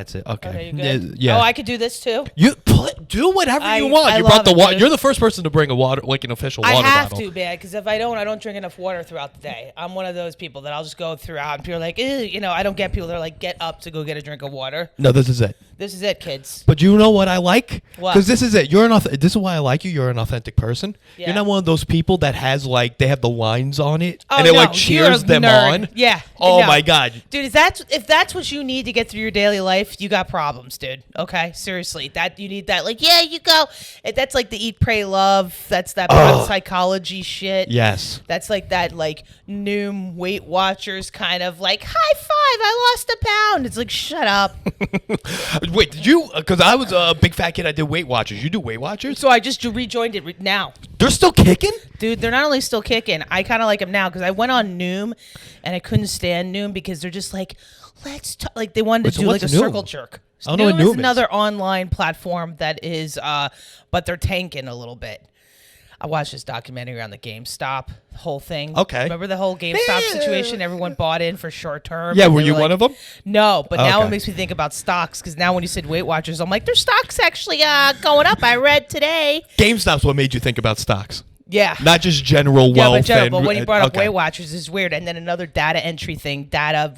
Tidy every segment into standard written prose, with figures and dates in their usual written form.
That's it. Okay. Okay, you good? Yeah. Oh, I could do this too. You do whatever you want. I You brought love the it, water. dude. You're the first person to bring a water, like an official water I have bottle. to, man, because if I don't drink enough water throughout the day. I'm one of those people that I'll just go throughout, and people are like, you know, I don't get people that are like, get up to go get a drink of water. No, this is it. This is it, kids. But you know what I like? What? Because this is it. This is why I like you. You're an authentic person. Yeah. You're not one of those people that has like they have the lines on it Oh, and it no, like you're cheers a them nerd. on. Yeah. Oh No. my god. Dude, if that's what you need to get through your daily life, you got problems, dude. Okay, seriously, that you need that. Like, yeah, you go. That's like the eat, pray, love. That's that psychology shit. Yes. That's like that, like Noom Weight Watchers kind of like high five. I lost a pound. It's like shut up. Wait, did you? Because I was a big fat kid. I did Weight Watchers. You do Weight Watchers? So I just rejoined it now. They're still kicking? Dude, they're not only still kicking, I kind of like them now because I went on Noom and I couldn't stand Noom because they're just like, let's talk. Like they wanted to do like a what's Noom? circle jerk. I don't know what Noom is is. another online platform that is, but they're tanking a little bit. I watched this documentary on the GameStop whole thing. Okay. Remember the whole GameStop situation? Everyone bought in for short term. Yeah, and were they you like, one of them? No, but now Okay. it makes me think about stocks because now when you said Weight Watchers, I'm like, their stocks actually going up. I read today. GameStop's what made you think about stocks. Yeah. Not just general wealth. But when you brought up okay. Weight Watchers, it's weird. And then another data entry thing,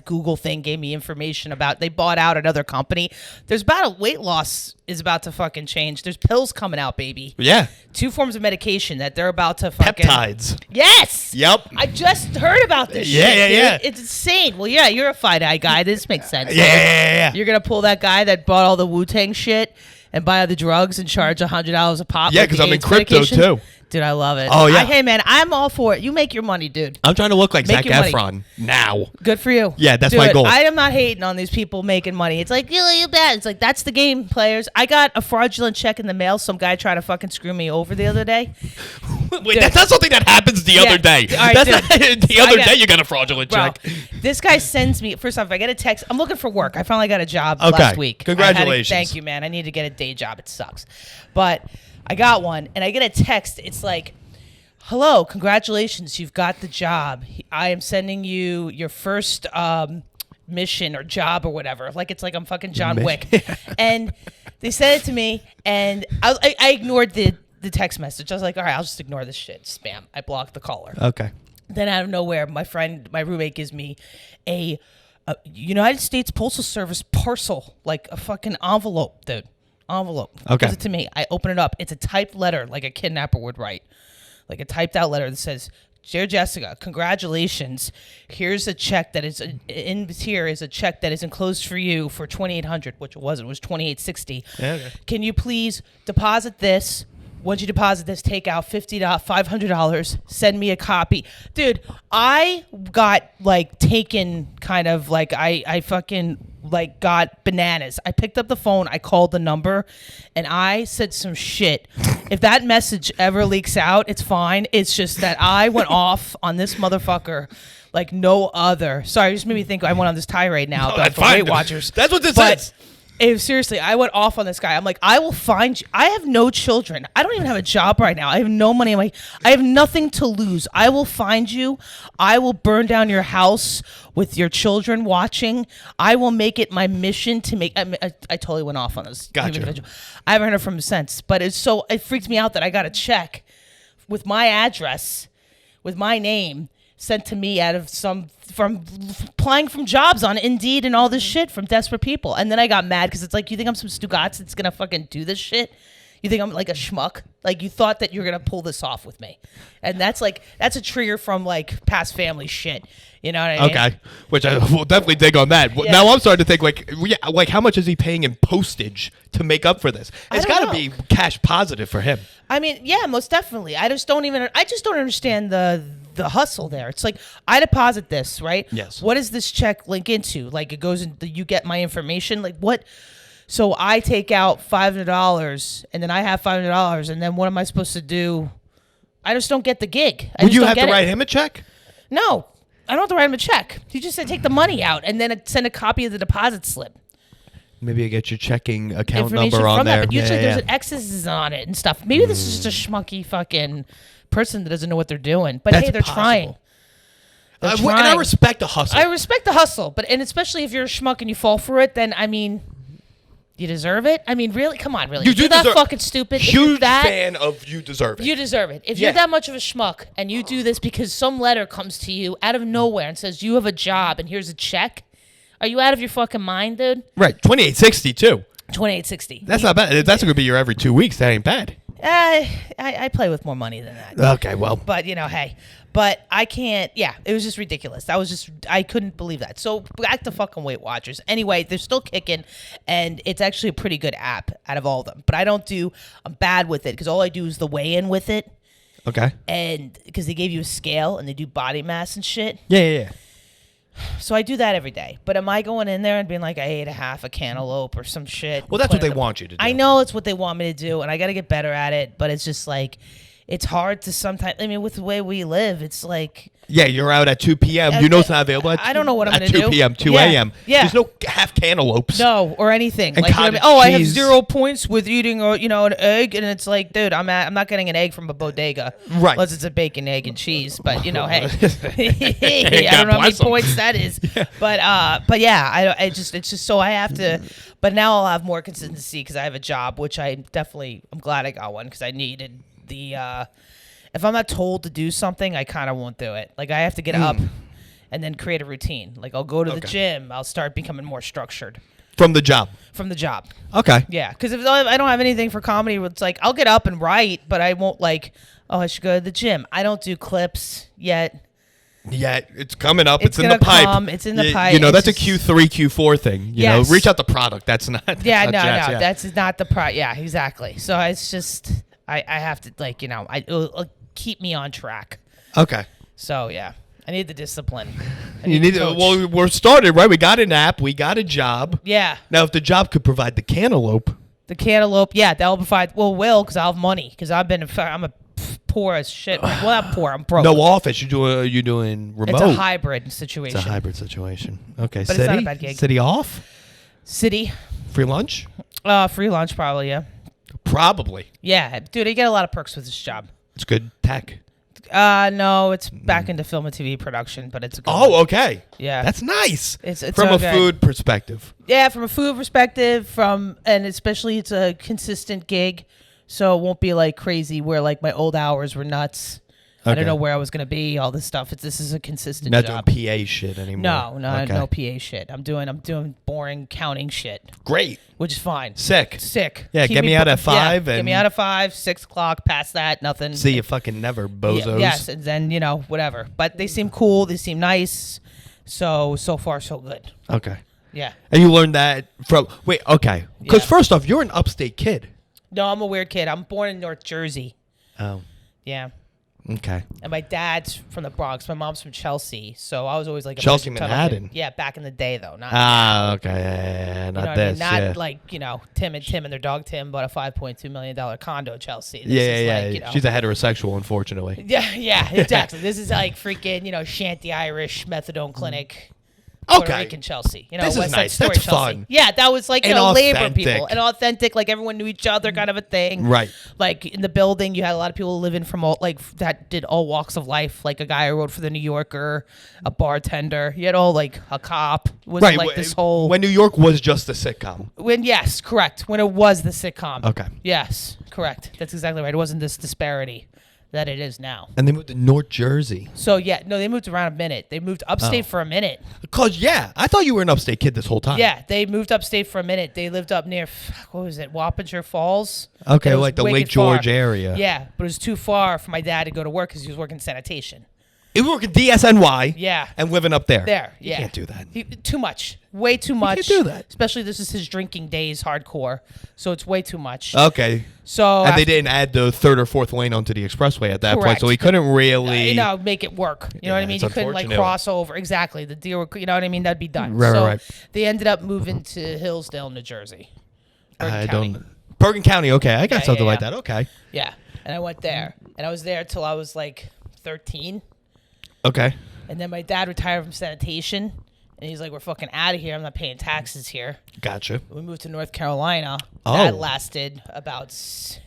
Google thing gave me information about they bought out another company. There's about a weight loss is about to fucking change. There's pills coming out, baby. Yeah. 2 forms of medication that they're about to fucking Peptides. Yes. Yep. I just heard about this Yeah, shit. yeah, dude. yeah. It's insane. Well, yeah, you're a FIDI guy. This makes sense. Yeah. You're gonna pull that guy that bought all the Wu-Tang shit and buy the drugs and charge $100 a pop. Yeah, like because the I'm in AIDS crypto medication? too. Dude, I love it. Oh, yeah. Hey, man, I'm all for it. You make your money, dude. I'm trying to look like Make Zac your money. Efron now. Good for you. Yeah, that's Do my it. goal. I am not hating on these people making money. It's like, you bad. It's like, that's the game, players. I got a fraudulent check in the mail. Some guy tried to fucking screw me over the other day. Wait, Dude. that's not something that happens the other day. All right, That's dude. not, the other day you got a fraudulent Bro, check. this guy sends me, first off, I get a text. I'm looking for work. I finally got a job Okay. last week. Congratulations. Thank you, man. I need to get a day job. It sucks. But I got one, and I get a text. It's like, hello, congratulations, you've got the job. I am sending you your first mission or job or whatever. Like it's like I'm fucking John Wick. And they said it to me, and I ignored the text message. I was like, all right, I'll just ignore this shit. Spam. I blocked the caller. Okay. Then out of nowhere, my roommate gives me a United States Postal Service parcel, like a fucking envelope, dude. Envelope. Okay. Gives it to me. I open it up. It's a typed letter, like a kidnapper would write. Like a typed out letter that says, "Dear Jessica, congratulations. Here's a check that is here is a check that is enclosed for you for $2,800, which it wasn't. It was $2,860. Yeah, okay. Can you please deposit this? Once you deposit this, take out $500. Send me a copy, dude. I got like taken, kind of like I fucking like got bananas. I picked up the phone, I called the number, and I said some shit. If that message ever leaks out, it's fine. It's just that I went off on this motherfucker like no other. Sorry, it just made me think I went on this tirade now No, about that's the fine. Weight Watchers. That's what this But is. seriously, I went off on this guy. I'm like, I will find you. I have no children. I don't even have a job right now. I have no money. I have nothing to lose. I will find you. I will burn down your house with your children watching. I will make it my mission to make. I totally went off on this individual. I haven't heard from him since. But it freaked me out that I got a check with my address, with my name, sent to me out of from applying from jobs on Indeed and all this shit from desperate people. And then I got mad because it's like, you think I'm some Stugatz that's going to fucking do this shit? You think I'm like a schmuck? Like you thought that you're going to pull this off with me. And that's a trigger from like past family shit. You know what I mean? Okay, which I will definitely dig on that. Yeah. Now I'm starting to think like how much is he paying in postage to make up for this? It's got to be cash positive for him. I mean, yeah, most definitely. I just don't understand the hustle there. It's like, I deposit this, right? Yes. What does this check link into? Like it goes into, you get my information. Like what? So I take out $500 and then I have $500 and then what am I supposed to do? I just don't get the gig. Would you have to write him a check? No, I don't have to write him a check. You just said take the money out and then send a copy of the deposit slip. Maybe you get your checking account Information number on from there. that, but usually Yeah. there's an X's on it and stuff. Maybe this is just a schmucky fucking person that doesn't know what they're doing. But That's hey, they're possible. trying. They're And I trying. respect the hustle. I respect the hustle, and especially if you're a schmuck and you fall for it, then I mean, You deserve it. I mean, really? Come on, really? You If do you're that deserve- fucking stupid. If you're Huge that, fan of You Deserve It. you deserve it. If Yeah. you're that much of a schmuck and you do this because some letter comes to you out of nowhere and says you have a job and here's a check, are you out of your fucking mind, dude? Right, 2860 too. 2860. That's not bad. If that's gonna be your every 2 weeks, that ain't bad. I play with more money than that. Okay, well, But hey. But I can't. Yeah, it was just ridiculous. I couldn't believe that. So back to fucking Weight Watchers. Anyway, they're still kicking, and it's actually a pretty good app out of all of them. But I'm bad with it because all I do is the weigh-in with it, okay. and because they gave you a scale and they do body mass and shit. Yeah. So I do that every day. But am I going in there and being like, I ate a half a cantaloupe or some shit? Well, that's what they want you to do. I know it's what they want me to do, and I got to get better at it. But it's just like, it's hard to sometimes. I mean, with the way we live, it's like. Yeah, you're out at 2 p.m. You know it's not available at I don't know what I'm at going to do. 2 p.m., 2 Yeah. a.m. Yeah. There's no half cantaloupes. No, or anything. And Like, you know what I mean? cottage Oh, I have cheese. 0 points with eating, an egg, and it's like, dude, I'm not getting an egg from a bodega, Right. Unless it's a bacon, egg, and cheese. But hey, God I don't know how many bless 'em. points that is. But yeah, it's just so I have to. But now I'll have more consistency because I have a job, which I'm glad I got one because I needed the. If I'm not told to do something, I kind of won't do it. Like I have to get up and then create a routine. Like I'll go to the gym. I'll start becoming more structured. From the job. From the job. Okay. Yeah, because if I don't have anything for comedy, it's like I'll get up and write, but I won't I should go to the gym. I don't do clips yet. Yeah, it's coming up. It's in the gonna pipe. come. It's in the pipe. You know, It's that's just- a Q3, Q4 thing. You Yes. know, reach out the product. That's not. That's Yeah, not no, jazz, yeah. that's not the Yeah, exactly. So it's just I have to it'll keep me on track. Okay. So yeah, I need the discipline. I You need the to, coach. well, we're started, right? We got an app. We got a job. Yeah, Now, if the job could provide the cantaloupe. the cantaloupe. Yeah, that'll provide. Well, because I'll have money because I'm a poor as shit. Well, not poor. I'm broke. No office. You're doing remote. It's a hybrid situation. It's a hybrid situation. Okay. But City? it's not a bad gig. City off? City, Free lunch? free lunch probably. Yeah, Probably. yeah, dude. I get a lot of perks with this job. It's good tech. No, it's back into film and TV production, but it's a good one. Oh, okay. Yeah. That's nice. It's From okay. a food perspective. Yeah, from a food perspective, and especially it's a consistent gig, so it won't be like crazy where like my old hours were nuts. I Okay. don't know where I was gonna be. All this stuff. This is a consistent Not job. doing PA shit anymore. No, Okay. no PA shit. I'm doing boring counting shit, Great. which is fine. Sick. Sick. Yeah, Keep get me out at 5 Get and- me out at 5, 6 o'clock. Past that, nothing. See you fucking never, bozos. Yes, and then whatever. But they seem cool. They seem nice. So far so good. Okay. Yeah. And you learned that from... Wait, okay. Because Yeah. first off, you're an upstate kid. No, I'm a weird kid. I'm born in North Jersey. Oh, Yeah. okay. And my dad's from the Bronx. My mom's from Chelsea. So I was always like a Chelsea, Magic Tunnel Manhattan. kid. Yeah, back in the day though. Not Ah, okay. Yeah, you know not what I mean? this. Not yeah. like, Tim and their dog Tim bought a $5.2 million condo in Chelsea. This Yeah, is yeah, like, yeah. She's a heterosexual, unfortunately. yeah, exactly. This is like freaking, Shanty Irish methadone clinic. Puerto Okay. Rican Chelsea, This is West Side nice. Story That's Chelsea. fun. Yeah, that was like And labor authentic. people and authentic, like everyone knew each other, kind of a thing. Right. Like in the building, you had a lot of people living from all that did all walks of life. Like a guy who wrote for the New Yorker, a bartender. You had all like a cop. It was Right. like this whole When New York was just a sitcom. yes, correct. When it was the sitcom. Okay. Yes, correct. That's exactly right. It wasn't this disparity that it is now. And they moved to North Jersey. So yeah, no, they moved around a minute. They moved upstate for a minute. Because, yeah, I thought you were an upstate kid this whole time. Yeah, they moved upstate for a minute. They lived up near what was it, Wappinger Falls? Okay, It was like the wicked Lake George far. area. Yeah, but it was too far for my dad to go to work because he was working sanitation. You were working DSNY. Yeah. And living up there. There, yeah. You can't do that. Too much. Way too much. can't do that. Especially this is his drinking days hardcore. So it's way too much. Okay. So And they didn't add the third or fourth lane onto the expressway at that point, Correct. so he couldn't really. make it work. You know what I mean? it's You couldn't like unfortunate. cross over. Exactly. The deal, you know what I mean? That'd be done. Right, so right. they ended up moving to Hillsdale, New Jersey. Bergen I County. don't. Bergen County. Okay, I got Yeah, something yeah, like yeah. that. Okay. Yeah. And I went there. And I was there till I was like 13. Okay. And then my dad retired from sanitation. And he's like, we're fucking out of here. I'm not paying taxes here. Gotcha. We moved to North Carolina. Oh. That lasted about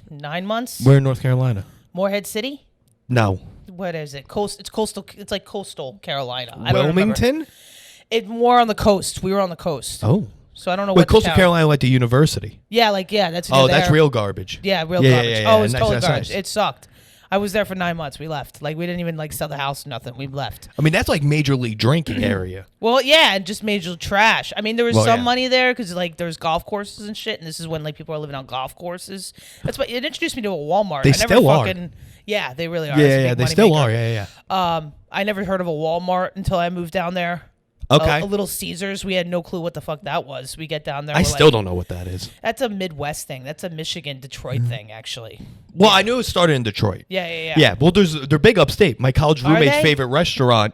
9 months. Where in North Carolina? Morehead City? No. What is it? It's coastal. It's like coastal Carolina. I don't remember. Wilmington. It more on the coast. We were on the coast. Oh. So I don't know Wait, what. Coastal Carolina went to university. Yeah, that's. Oh, that's real garbage. Yeah, real garbage. Yeah, Oh, it was nice, totally nice, garbage. nice. It sucked. I was there for 9 months. We left. Like we didn't even like sell the house. Nothing. We left. I mean, that's like major league drinking area. Well, yeah, and just major trash. I mean, there was Well, some yeah. money there because like there's golf courses and shit, and this is when like people are living on golf courses. That's what it introduced me to a Walmart. They I never still are. Yeah, they really are. It's a Yeah, big they money still maker. are. Yeah. I never heard of a Walmart until I moved down there. Okay. A Little Caesars. We had no clue what the fuck that was. We get down there. I we're still like, don't know what that is. That's a Midwest thing. That's a Michigan, Detroit thing, actually. Well, I knew it started in Detroit. Yeah. Yeah, well, they're big upstate. My college roommate's they? favorite restaurant.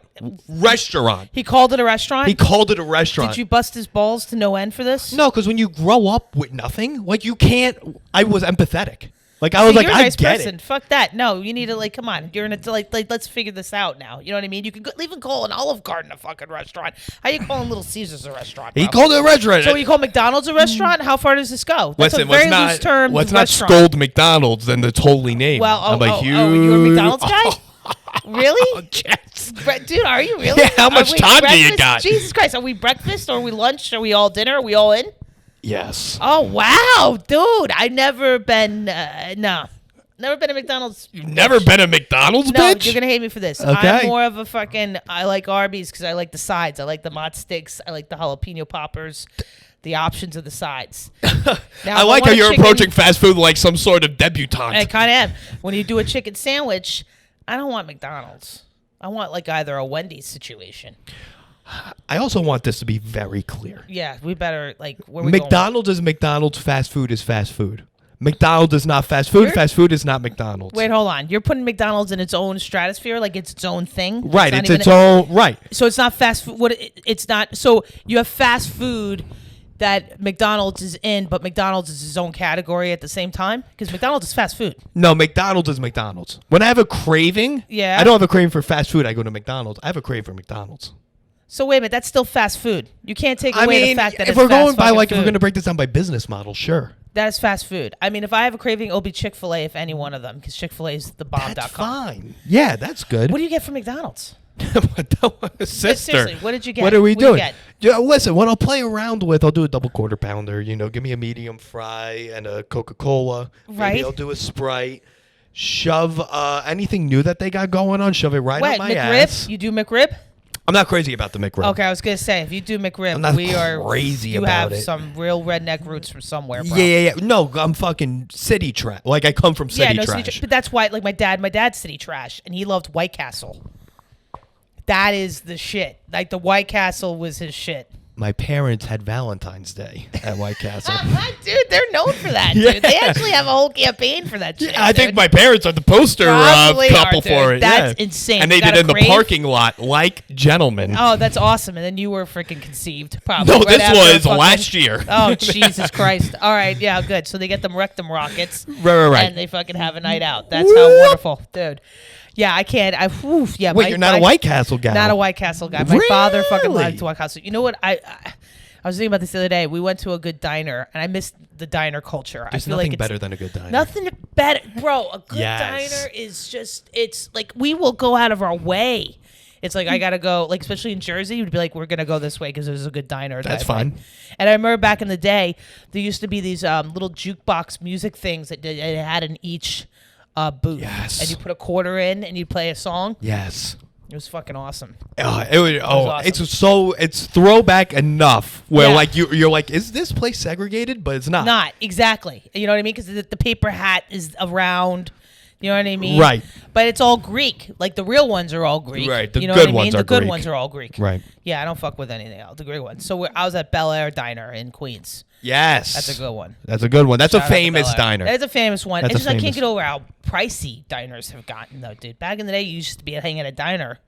He called it a restaurant? He called it a restaurant. Did you bust his balls to no end for this? No, because when you grow up with nothing, like you can't. I was empathetic. Like I was See, like, you're a I nice get person. it. Fuck that. No, you need to like, come on. You're in a like, let's figure this out now. You know what I mean? You can even call an Olive Garden a fucking restaurant. How you calling Little Caesars a restaurant? He bro? called it a restaurant. So you call McDonald's a restaurant? How far does this go? That's a very loose term. Let's restaurant. not scold McDonald's and the totally name. Well, I'm like, you a McDonald's guy? Really? Yes. Dude, are you really? Yeah, how much Are we time do you breakfast? got? Jesus Christ, are we breakfast? Or are we lunch? Are we all dinner? Are we all in? Yes. Oh, wow, dude. I've never been, no. Never been to McDonald's. You've never been a McDonald's, No, bitch? you're going to hate me for this. Okay. I'm more of a fucking, I like Arby's because I like the sides. I like the mott sticks. I like the jalapeno poppers. The options of the sides. Now, I if like how want a you're chicken- approaching fast food like some sort of debutante. I kind of am. When you do a chicken sandwich, I don't want McDonald's. I want like either a Wendy's situation. I also want this to be very clear. Yeah, we better like where we McDonald's is McDonald's. Fast food is fast food. McDonald's is not fast food. You're- Fast food is not McDonald's. Wait, hold on. You're putting McDonald's in its own stratosphere, like it's its own thing. Right. not It's even its own. Right. So it's not fast food. It's not. So you have fast food that McDonald's is in, but McDonald's is its own category at the same time because McDonald's is fast food. No, McDonald's is McDonald's. When I have a craving, Yeah. I don't have a craving for fast food. I go to McDonald's. I have a craving for McDonald's. So wait a minute, that's still fast food. You can't take away I mean, the fact that if it's we're fast going by fucking like, if we're food. going to break this down by business model, sure. That is fast food. I mean, if I have a craving, it'll be Chick-fil-A if any one of them, because Chick-fil-A is the bomb.com. That's fine. Yeah, that's good. What do you get from McDonald's? Sister, Seriously, what did you get? What are we What do you doing? get? Yeah, listen, what I'll play around with, I'll do a double quarter pounder. You know, give me a medium fry and a Coca-Cola. Right. Maybe I'll do a Sprite. Shove anything new that they got going on. Shove it right Wait, up my McRib? ass. You do McRib? I'm not crazy about the McRib. Okay, I was gonna say if you do McRib, I'm not we are crazy you about have it. some real redneck roots from somewhere, bro. Yeah. No, I'm fucking city trash. Like I come from city trash. But that's why, like my dad's city trash, and he loved White Castle. That is the shit. Like the White Castle was his shit. My parents had Valentine's Day at White Castle. Dude, they're known for that. Yeah. Dude, they actually have a whole campaign for that shit. I think dude. my parents are the poster Probably couple are, dude. for it. That's yeah. insane. And they Got did a it in the crave? parking lot like gentlemen. Oh, that's awesome. And then you were freaking conceived. Probably. No, right this after was fucking- last year. Oh, Jesus Christ. All right. Yeah, good. So they get them rectum rockets. Right. And they fucking have a night out. That's how wonderful. Dude. Yeah, I can't. Yeah. Wait, you're not a White Castle guy. Not a White Castle guy. My father fucking Really? liked White Castle. You know what? I was thinking about this the other day. We went to a good diner, and I missed the diner culture. There's I feel nothing like it's better than a good diner. nothing better, bro. A good Yes. diner is just. It's like we will go out of our way. It's like I gotta go, like especially in Jersey, you'd be like, we're gonna go this way because there's a good diner. That's type way. fine. And I remember back in the day, there used to be these little jukebox music things that they had in each booth. Yes. And you put a quarter in and you play a song. Yes. It was fucking awesome. Awesome. It's throwback enough where Yeah. like you're like, is this place segregated? But it's not. Not exactly. You know what I mean? Because the paper hat is around. You know what I mean? Right. But it's all Greek. Like the real ones are all Greek. Right, the you know good what I mean? ones The are good Greek. ones are all Greek. Right. Yeah, I don't fuck with anything else. The Greek ones. So I was at Bel Air Diner in Queens. Yes. That's a good one. That's a good one. That's Shout a out to famous Bel Air. diner. It's a famous one. That's It's a just I can't famous- get over how pricey diners have gotten though, dude. Back in the day, you used to be hanging at a diner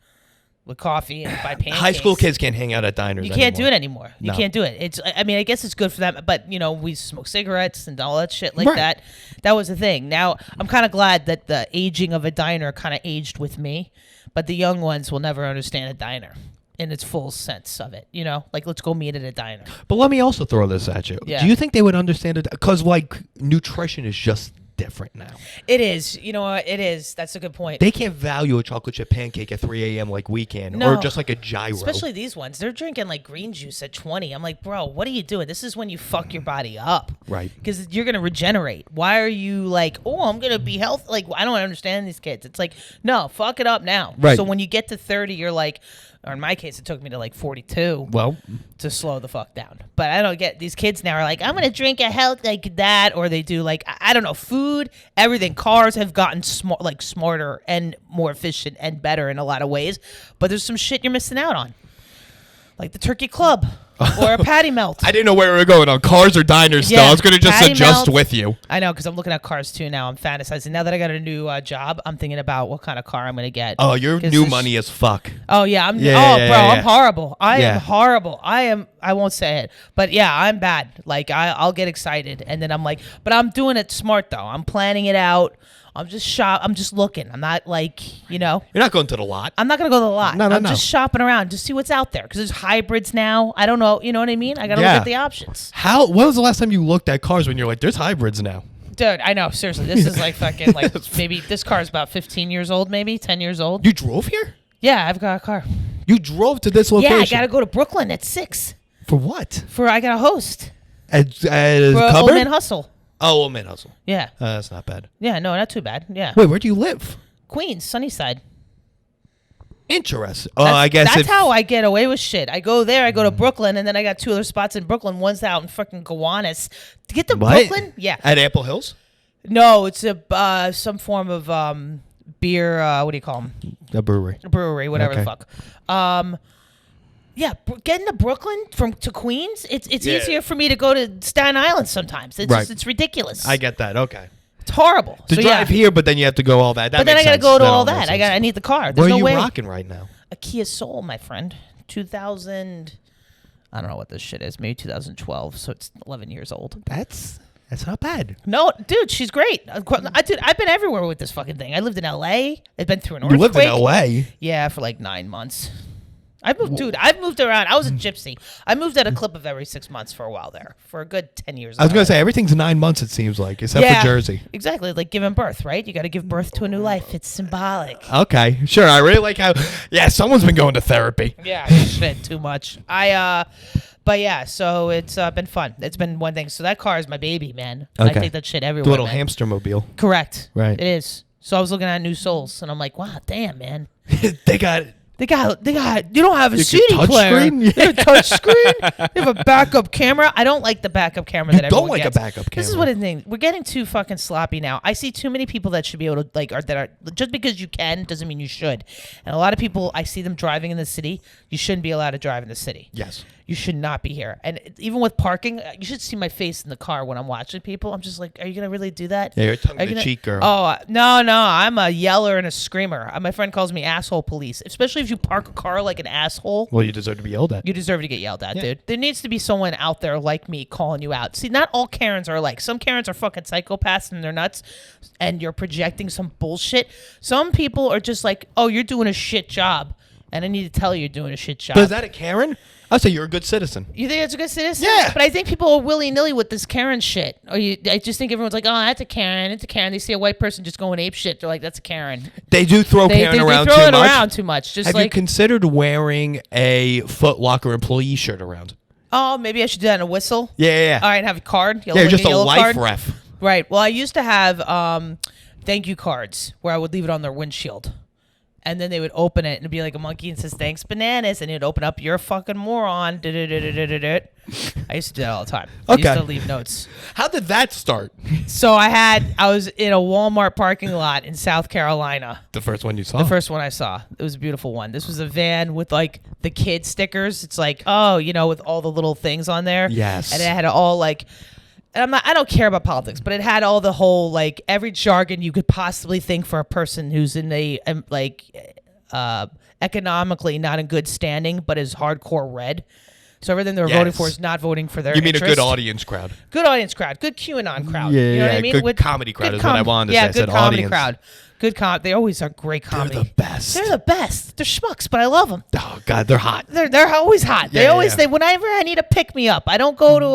with coffee and buy pancakes. High school kids can't hang out at diners. You can't do anymore. it anymore. You No. can't do it. It's. I mean, I guess it's good for them, but you know, we smoke cigarettes and all that shit like Right. that. That was the thing. Now I'm kind of glad that the aging of a diner kind of aged with me, but the young ones will never understand a diner in its full sense of it. You know, like let's go meet at a diner. But let me also throw this at you. Yeah. Do you think they would understand it? Because like nutrition is just different now. It is. You know what? It is. That's a good point. They can't value a chocolate chip pancake at 3 a.m. like we can, No. or just like a gyro. Especially these ones. They're drinking like green juice at 20. I'm like, bro, what are you doing? This is when you fuck your body up. Right. Because you're going to regenerate. Why are you like, oh, I'm going to be healthy? Like, I don't understand these kids. It's like, no, fuck it up now. Right. So when you get to 30, you're like, or in my case, it took me to like 42 Well, to slow the fuck down. But I don't get, these kids now are like, I'm going to drink a health like that. Or they do like, I don't know, food, everything. Cars have gotten smarter and more efficient and better in a lot of ways. But there's some shit you're missing out on. Like the turkey club or a patty melt. I didn't know where we were going on cars or diners. Yeah, Still, I was going to just patty adjust melt. with you. I know, because I'm looking at cars too now. I'm fantasizing. Now that I got a new job, I'm thinking about what kind of car I'm going to get. Oh, you're 'Cause new this- money as fuck. Oh yeah, I'm. Yeah, oh, yeah, bro, yeah, I'm yeah. horrible. I Yeah. am horrible. I won't say it, but yeah, I'm bad. Like I'll get excited, and then I'm like, but I'm doing it smart though. I'm planning it out. I'm just looking. I'm not like, you know. You're not going to the lot. I'm not gonna go to the lot. No. I'm just shopping around to see what's out there because there's hybrids now. I don't know. You know what I mean? I gotta look Yeah. at the options. When was the last time you looked at cars when you're like, there's hybrids now? Dude, I know. Seriously, this is like fucking like maybe this car is about 15 years old, maybe 10 years old. You drove here? Yeah, I've got a car. You drove to this location? Yeah, I gotta go to Brooklyn at 6 For what? I got a host At for cupboard? Old Man Hustle. Oh, Old Man Hustle. Yeah. That's not bad. Yeah, no, not too bad. Yeah. Wait, where do you live? Queens, Sunnyside. Interesting. Oh, I guess that's how I get away with shit. I go there, I go to Brooklyn, and then I got 2 other spots in Brooklyn. One's out in fucking Gowanus. To get to What? Brooklyn? Yeah. At Apple Hills? No, it's a some form of beer. What do you call them? A brewery. A brewery, whatever the Okay. fuck. Yeah, getting to Brooklyn to Queens, it's Yeah. easier for me to go to Staten Island sometimes. It's Right. just, it's ridiculous. I get that. Okay. It's horrible. To So, drive yeah. here, but then you have to go all that. But then I gotta go to all that. I need the car. There's Where no are you way. rocking right now? A Kia Soul, my friend. 2000. I don't know what this shit is. Maybe 2012. So it's 11 years old. That's not bad. No, dude, she's great. I've been everywhere with this fucking thing. I lived in LA. I've been through an You earthquake. lived in L.A. Yeah, for like 9 months. I've moved around. I was a gypsy. I moved at a clip of every 6 months for a while there, for a good 10 years. I was going to say, everything's 9 months, it seems like, except for Jersey. Exactly. Like giving birth, right? You got to give birth to a new life. It's symbolic. Okay, sure. I really like how, someone's been going to therapy. Yeah, shit, too much. But yeah, so it's been fun. It's been one thing. So that car is my baby, man. I Okay. take that shit The everywhere. little man. hamster mobile. Correct. Right. It is. So I was looking at new souls, and I'm like, wow, damn, man. They got They got. You don't have a You CD get touch player. screen? They have a touch screen. They have a backup camera. I don't like the backup camera You that don't everyone like a gets. backup This is camera. what I think. We're getting too fucking sloppy now. I see too many people that should be able to that are just because you can doesn't mean you should. And a lot of people, I see them driving in the city. You shouldn't be allowed to drive in the city. Yes. You should not be here. And even with parking, you should see my face in the car when I'm watching people. I'm just like, are you going to really do that? Yeah, you're tongue Are you in the gonna- cheek, girl. Oh, no. I'm a yeller and a screamer. My friend calls me asshole police, especially if you park a car like an asshole. Well, you deserve to be yelled at. You deserve to get yelled at, Yeah. dude. There needs to be someone out there like me calling you out. See, not all Karens are like. Some Karens are fucking psychopaths and they're nuts, and you're projecting some bullshit. Some people are just like, oh, you're doing a shit job, and I need to tell you you're doing a shit job. But is that a Karen? I'd say you're a good citizen. You think it's a good citizen? Yeah. But I think people are willy-nilly with this Karen shit. I just think everyone's like, oh, that's a Karen. It's a Karen. They see a white person just going ape shit. They're like, that's a Karen. They do throw Karen around throw too it much. around too much. Just Have you like, considered wearing a Foot Locker employee shirt around? oh, maybe I should do that in a whistle. Yeah. All right, have a card. Yeah, just a yellow life card. ref. Right. Well, I used to have thank you cards where I would leave it on their windshield. And then they would open it and it'd be like a monkey and says, thanks, bananas. And it would open up, you're a fucking moron. I used to do that all the time. I Okay. used to leave notes. How did that start? So I was in a Walmart parking lot in South Carolina. The first one you saw? The first one I saw. It was a beautiful one. This was a van with like the kid stickers. It's like, oh, with all the little things on there. Yes. And it had all like, and I don't care about politics, but it had all the whole like every jargon you could possibly think for a person who's in a economically not in good standing, but is hardcore red. So everything they're voting for is not voting for their You mean interest. a good audience crowd? Good audience crowd. Good QAnon crowd. Yeah, you know what I mean? Good comedy crowd is what I wanted to say. Yeah, I good said comedy audience. crowd. Good They always are great comedy. They're the best. They're the best. They're schmucks, but I love them. Oh God, they're hot. They're always hot. Yeah, They always yeah. whenever I need a pick me up, I don't go to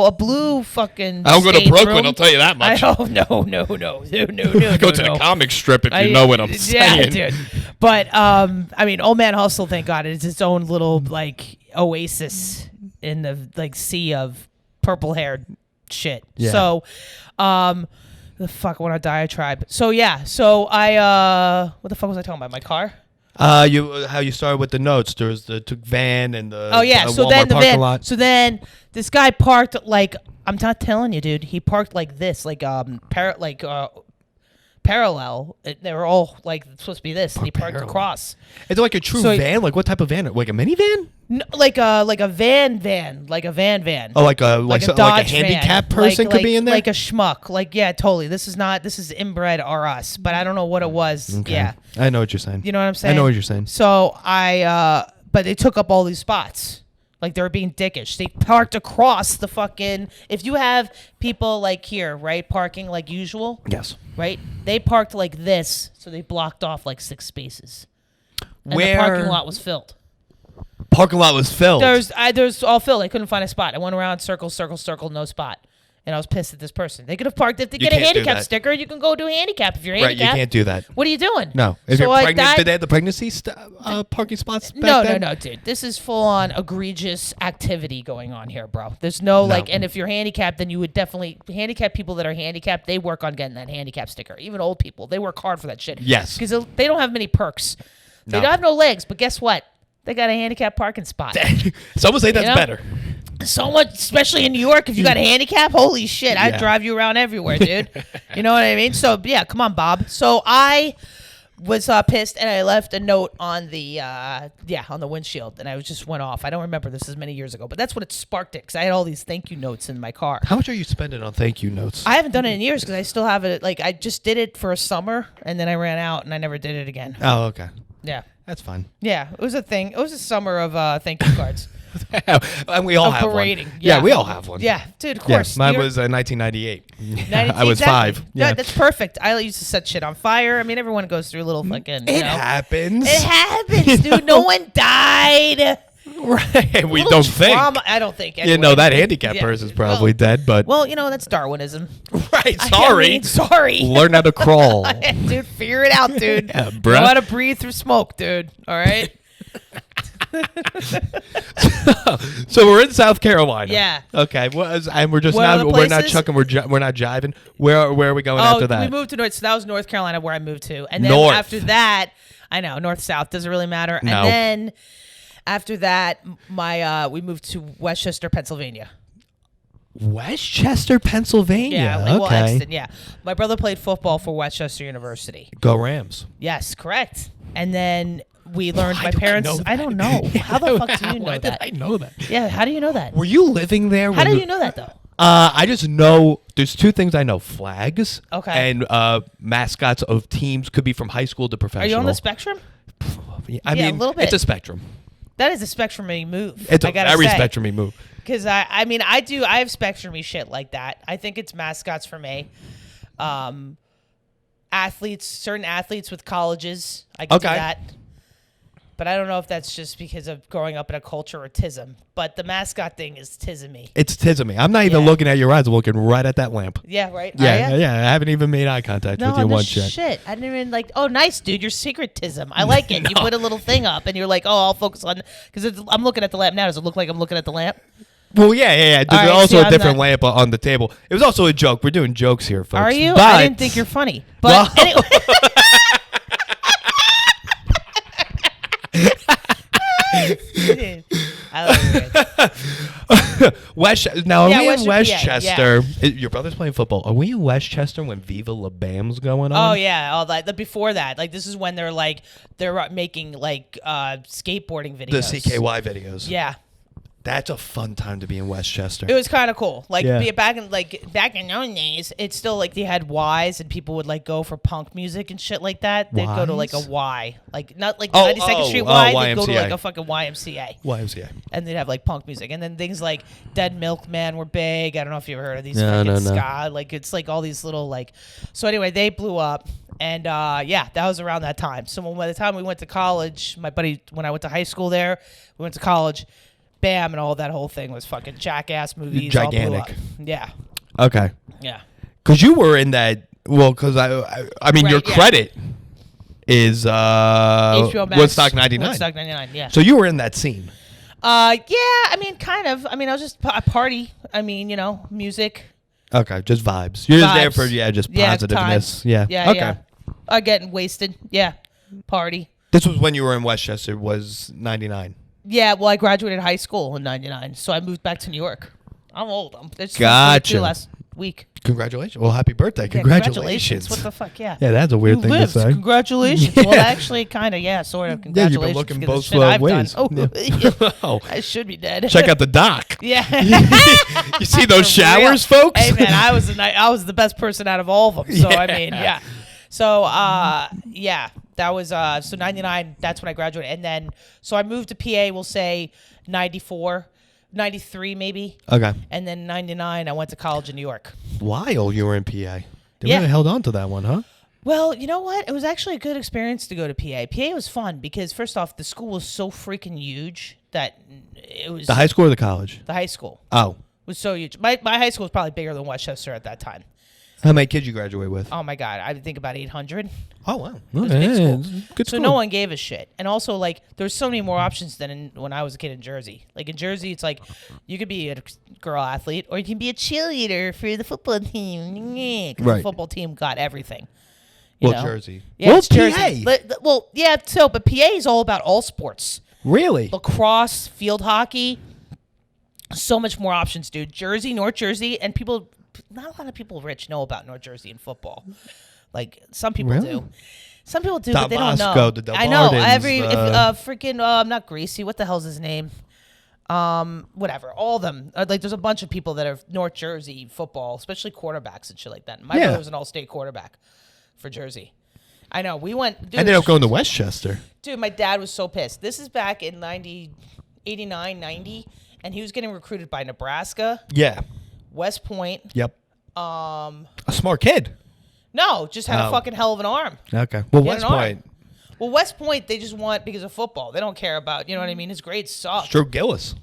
a blue fucking. I don't go to stage Brooklyn. room. I'll tell you that much. No. I go to the comic strip if you know what I'm saying. Yeah, dude. But I mean, Old Man Hustle, thank God, is its own little like oasis in the like sea of purple haired shit. Yeah. So, the fuck when I diatribe. So yeah. So I what the fuck was I talking about? My car. How you started with the notes? There was the van and the So Walmart then the parking van. lot. So then this guy parked like I'm not telling you, dude. He parked like this, like parallel. They were all like supposed to be this, and he parked Parallel. across. It's like a true So- van. Like what type of van? Like a minivan? No, like a van, like a van. Oh, like a Dodge handicapped van. person could be in there. Like a schmuck. Like yeah, totally. This is inbred or us, but I don't know what it was. Okay. Yeah, I know what you're saying. you know what I'm saying. I know what you're saying. So but they took up all these spots. Like they were being dickish. They parked across the fucking. If you have people like here, right, parking like usual, Yes. right? They parked like this, so they blocked off like 6 spaces. And Where the parking lot was filled. Parking lot was filled. There's all filled. I couldn't find a spot. I went around circle, no spot. And I was pissed at this person. They could have parked. If they You get a can't do handicap that. sticker, you can go do a handicap if you're Right, handicapped. you can't do that. What are you doing? No. If So you're I pregnant, died- did they have the pregnancy parking spots back then? No, dude. This is full on egregious activity going on here, bro. There's no like, and if you're handicapped, then you would definitely handicapped people that are handicapped. They work on getting that handicap sticker. Even old people, they work hard for that shit. Yes. because they don't have many perks. They No. don't have no legs, but guess what? They got a handicap parking spot. Some would say that's know? better. So much, especially in New York, if you got a handicap, holy shit, I'd Yeah. drive you around everywhere, dude. You know what I mean? So, yeah, come on, Bob. So I was pissed, and I left a note on the on the windshield, and I just went off. I don't remember. This is many years ago, but that's what it sparked it, because I had all these thank you notes in my car. How much are you spending on thank you notes? I haven't done it in years, because I still have it. Like, I just did it for a summer, and then I ran out, and I never did it again. Oh, okay. Yeah. That's fine. Yeah, it was a thing. It was a summer of thank you cards. And we all Of have berating. one. Yeah. we all have one. Yeah, dude, of Yeah, course. mine You're- was 1998. I 90 was exactly. 5. No, Yeah. that's perfect. I used to set shit on fire. I mean, everyone goes through a little fucking. You It know. happens. It happens, dude. No one died. Right. We Little don't think. trauma- I don't think. You Anyway. know, that handicapped Yeah. person's probably dead, but. Well, you know, that's Darwinism. Right. I Sorry. mean, sorry. Learn how to crawl. Dude, figure it out, dude. Yeah, Know bruh. how to breathe through smoke, dude. All right? So we're in South Carolina. Yeah. Okay. And we're just What not. other We're not places? chucking. We're not jiving. Where are we going after that? We moved to North. So that was North Carolina where I moved to. And then North. after that, I know, North, South, doesn't really matter. No. And then after that, we moved to Westchester, Pennsylvania. Westchester, Pennsylvania. Yeah, like, well, okay. Exton, yeah. My brother played football for Westchester University. Go Rams. Yes, correct. And then we learned Why my do I parents. know that? I don't know. How the fuck do you know Why that? did I know that? Yeah, how do you know that? Were you living there? How do you know that though? I just know there's 2 things I know: flags, Okay. and mascots of teams could be from high school to professional. Are you on the spectrum? I Yeah, mean, a little bit. it's a spectrum. That is a spectrum-y move. It's I a gotta very say. spectrum-y move. Because I mean, I have spectrum-y shit like that. I think it's mascots for me. Athletes, certain athletes with colleges, I can do Okay. that. But I don't know if that's just because of growing up in a culture or tism. But the mascot thing is tism-y. It's tism. I'm not even Yeah. looking at your eyes. I'm looking right at that lamp. Yeah, right? Yeah, Are ya? yeah. I haven't even made eye contact No, with you no once yet. shit. I didn't even like. Oh, nice, dude. Your secretism. I like it. You put a little thing up, and you're like, "Oh, I'll focus on." Because I'm looking at the lamp now. Does it look like I'm looking at the lamp? Well, yeah. There's All right, also see, a I'm different not- lamp on the table. It was also a joke. We're doing jokes here, folks. Are you? But, I didn't think you're funny. But Well- anyway. I love you guys. Now, are Yeah, we in Western PA, Westchester? Your brother's playing football. Are we in Westchester when Viva La Bam's going on? Oh yeah, all that. Before that, like this is when they're making like skateboarding videos. The CKY videos. Yeah. That's a fun time to be in Westchester. It was kind of cool. Like Yeah. back in those days, it's still like they had Ys and people would like go for punk music and shit like that. They'd go to like a Ys? Y, like not like the 92nd Street Y. They'd go to YMCA. like a fucking YMCA. YMCA. And they'd have like punk music, and then things like Dead Milkman were big. I don't know if you ever heard of these No, fucking no. ska. Like it's like all these little like. So anyway, they blew up, and yeah, that was around that time. So by the time we went to college, my buddy, when I went to high school there, we went to college. Bam, and all that whole thing was fucking Jackass movies. All blew Gigantic. up. Yeah, Okay. yeah. Because you were in that. Well, because I mean, your Right, yeah. credit is HBO Max, Woodstock '99. Woodstock 99, yeah. So you were in that scene. Yeah, I mean, kind of. I mean, I was just a party. I mean, music. Okay, just vibes. You're just there Vibes. for just Yeah, positiveness. time. Yeah. Yeah, Okay. yeah. Getting wasted. Yeah, party. This was when you were in Westchester. Was '99. Yeah, well, I graduated high school in '99, so I moved back to New York. I'm old. I just Gotcha. last week. Congratulations. Well, happy birthday. Yeah, Congratulations. What the fuck? Yeah. Yeah, that's a weird You thing lived. to say. Congratulations. Well, actually, kind of, yeah, sort of. Yeah, Congratulations. you've been looking because both of the shit I've ways. done. Oh, Yeah. Oh. I should be dead. Check out the doc. Yeah. You see those For real. showers, folks? Hey man, I was the best person out of all of them. So I mean, yeah. So yeah, that was so '99. That's when I graduated, and then so I moved to PA. We'll say '94, '93 maybe, Okay. and then '99 I went to college in New York. While you were in PA. They Yeah. really held on to that one, huh? Well, you know what? It was actually a good experience to go to PA. PA was fun because first off, the school was so freaking huge that it was The high school or the college? the high school Oh. was so huge. My high school was probably bigger than Westchester at that time. How many kids you graduate with? Oh my god, I think about 800. Oh, wow. was a big school. Good So school. no one gave a shit. And also, like, there's so many more options than when I was a kid in Jersey. Like, in Jersey, it's like, you could be a girl athlete or you can be a cheerleader for the football team. 'Cause Right. the football team got everything. You Well, know? Jersey. Yeah, Well, it's Jersey. PA. Well, yeah, so, but PA is all about all sports. Really? Lacrosse, field hockey. So much more options, dude. Jersey, North Jersey, and people, not a lot of people rich know about North Jersey and football. Like, some people Really? do. Some people do, Don but they don't know. Bosco, the Del I know. Bardens, Freaking, not Greasy. What the hell's his name? Whatever. All of them. Like, there's a bunch of people that are North Jersey football, especially quarterbacks and shit like that. My Yeah. brother was an all-state quarterback for Jersey. I know. We went. Dude, Ended up going to Westchester. Dude, my dad was so pissed. This is back in 89, 90, and he was getting recruited by Nebraska, Yeah. West Point. Yep. A smart kid. No, just had a Oh. fucking hell of an arm. Okay. Well, He had West an arm. Point. Well, West Point, they just want because of football. They don't care about, you know what I mean? His grades suck. Drew Gillis.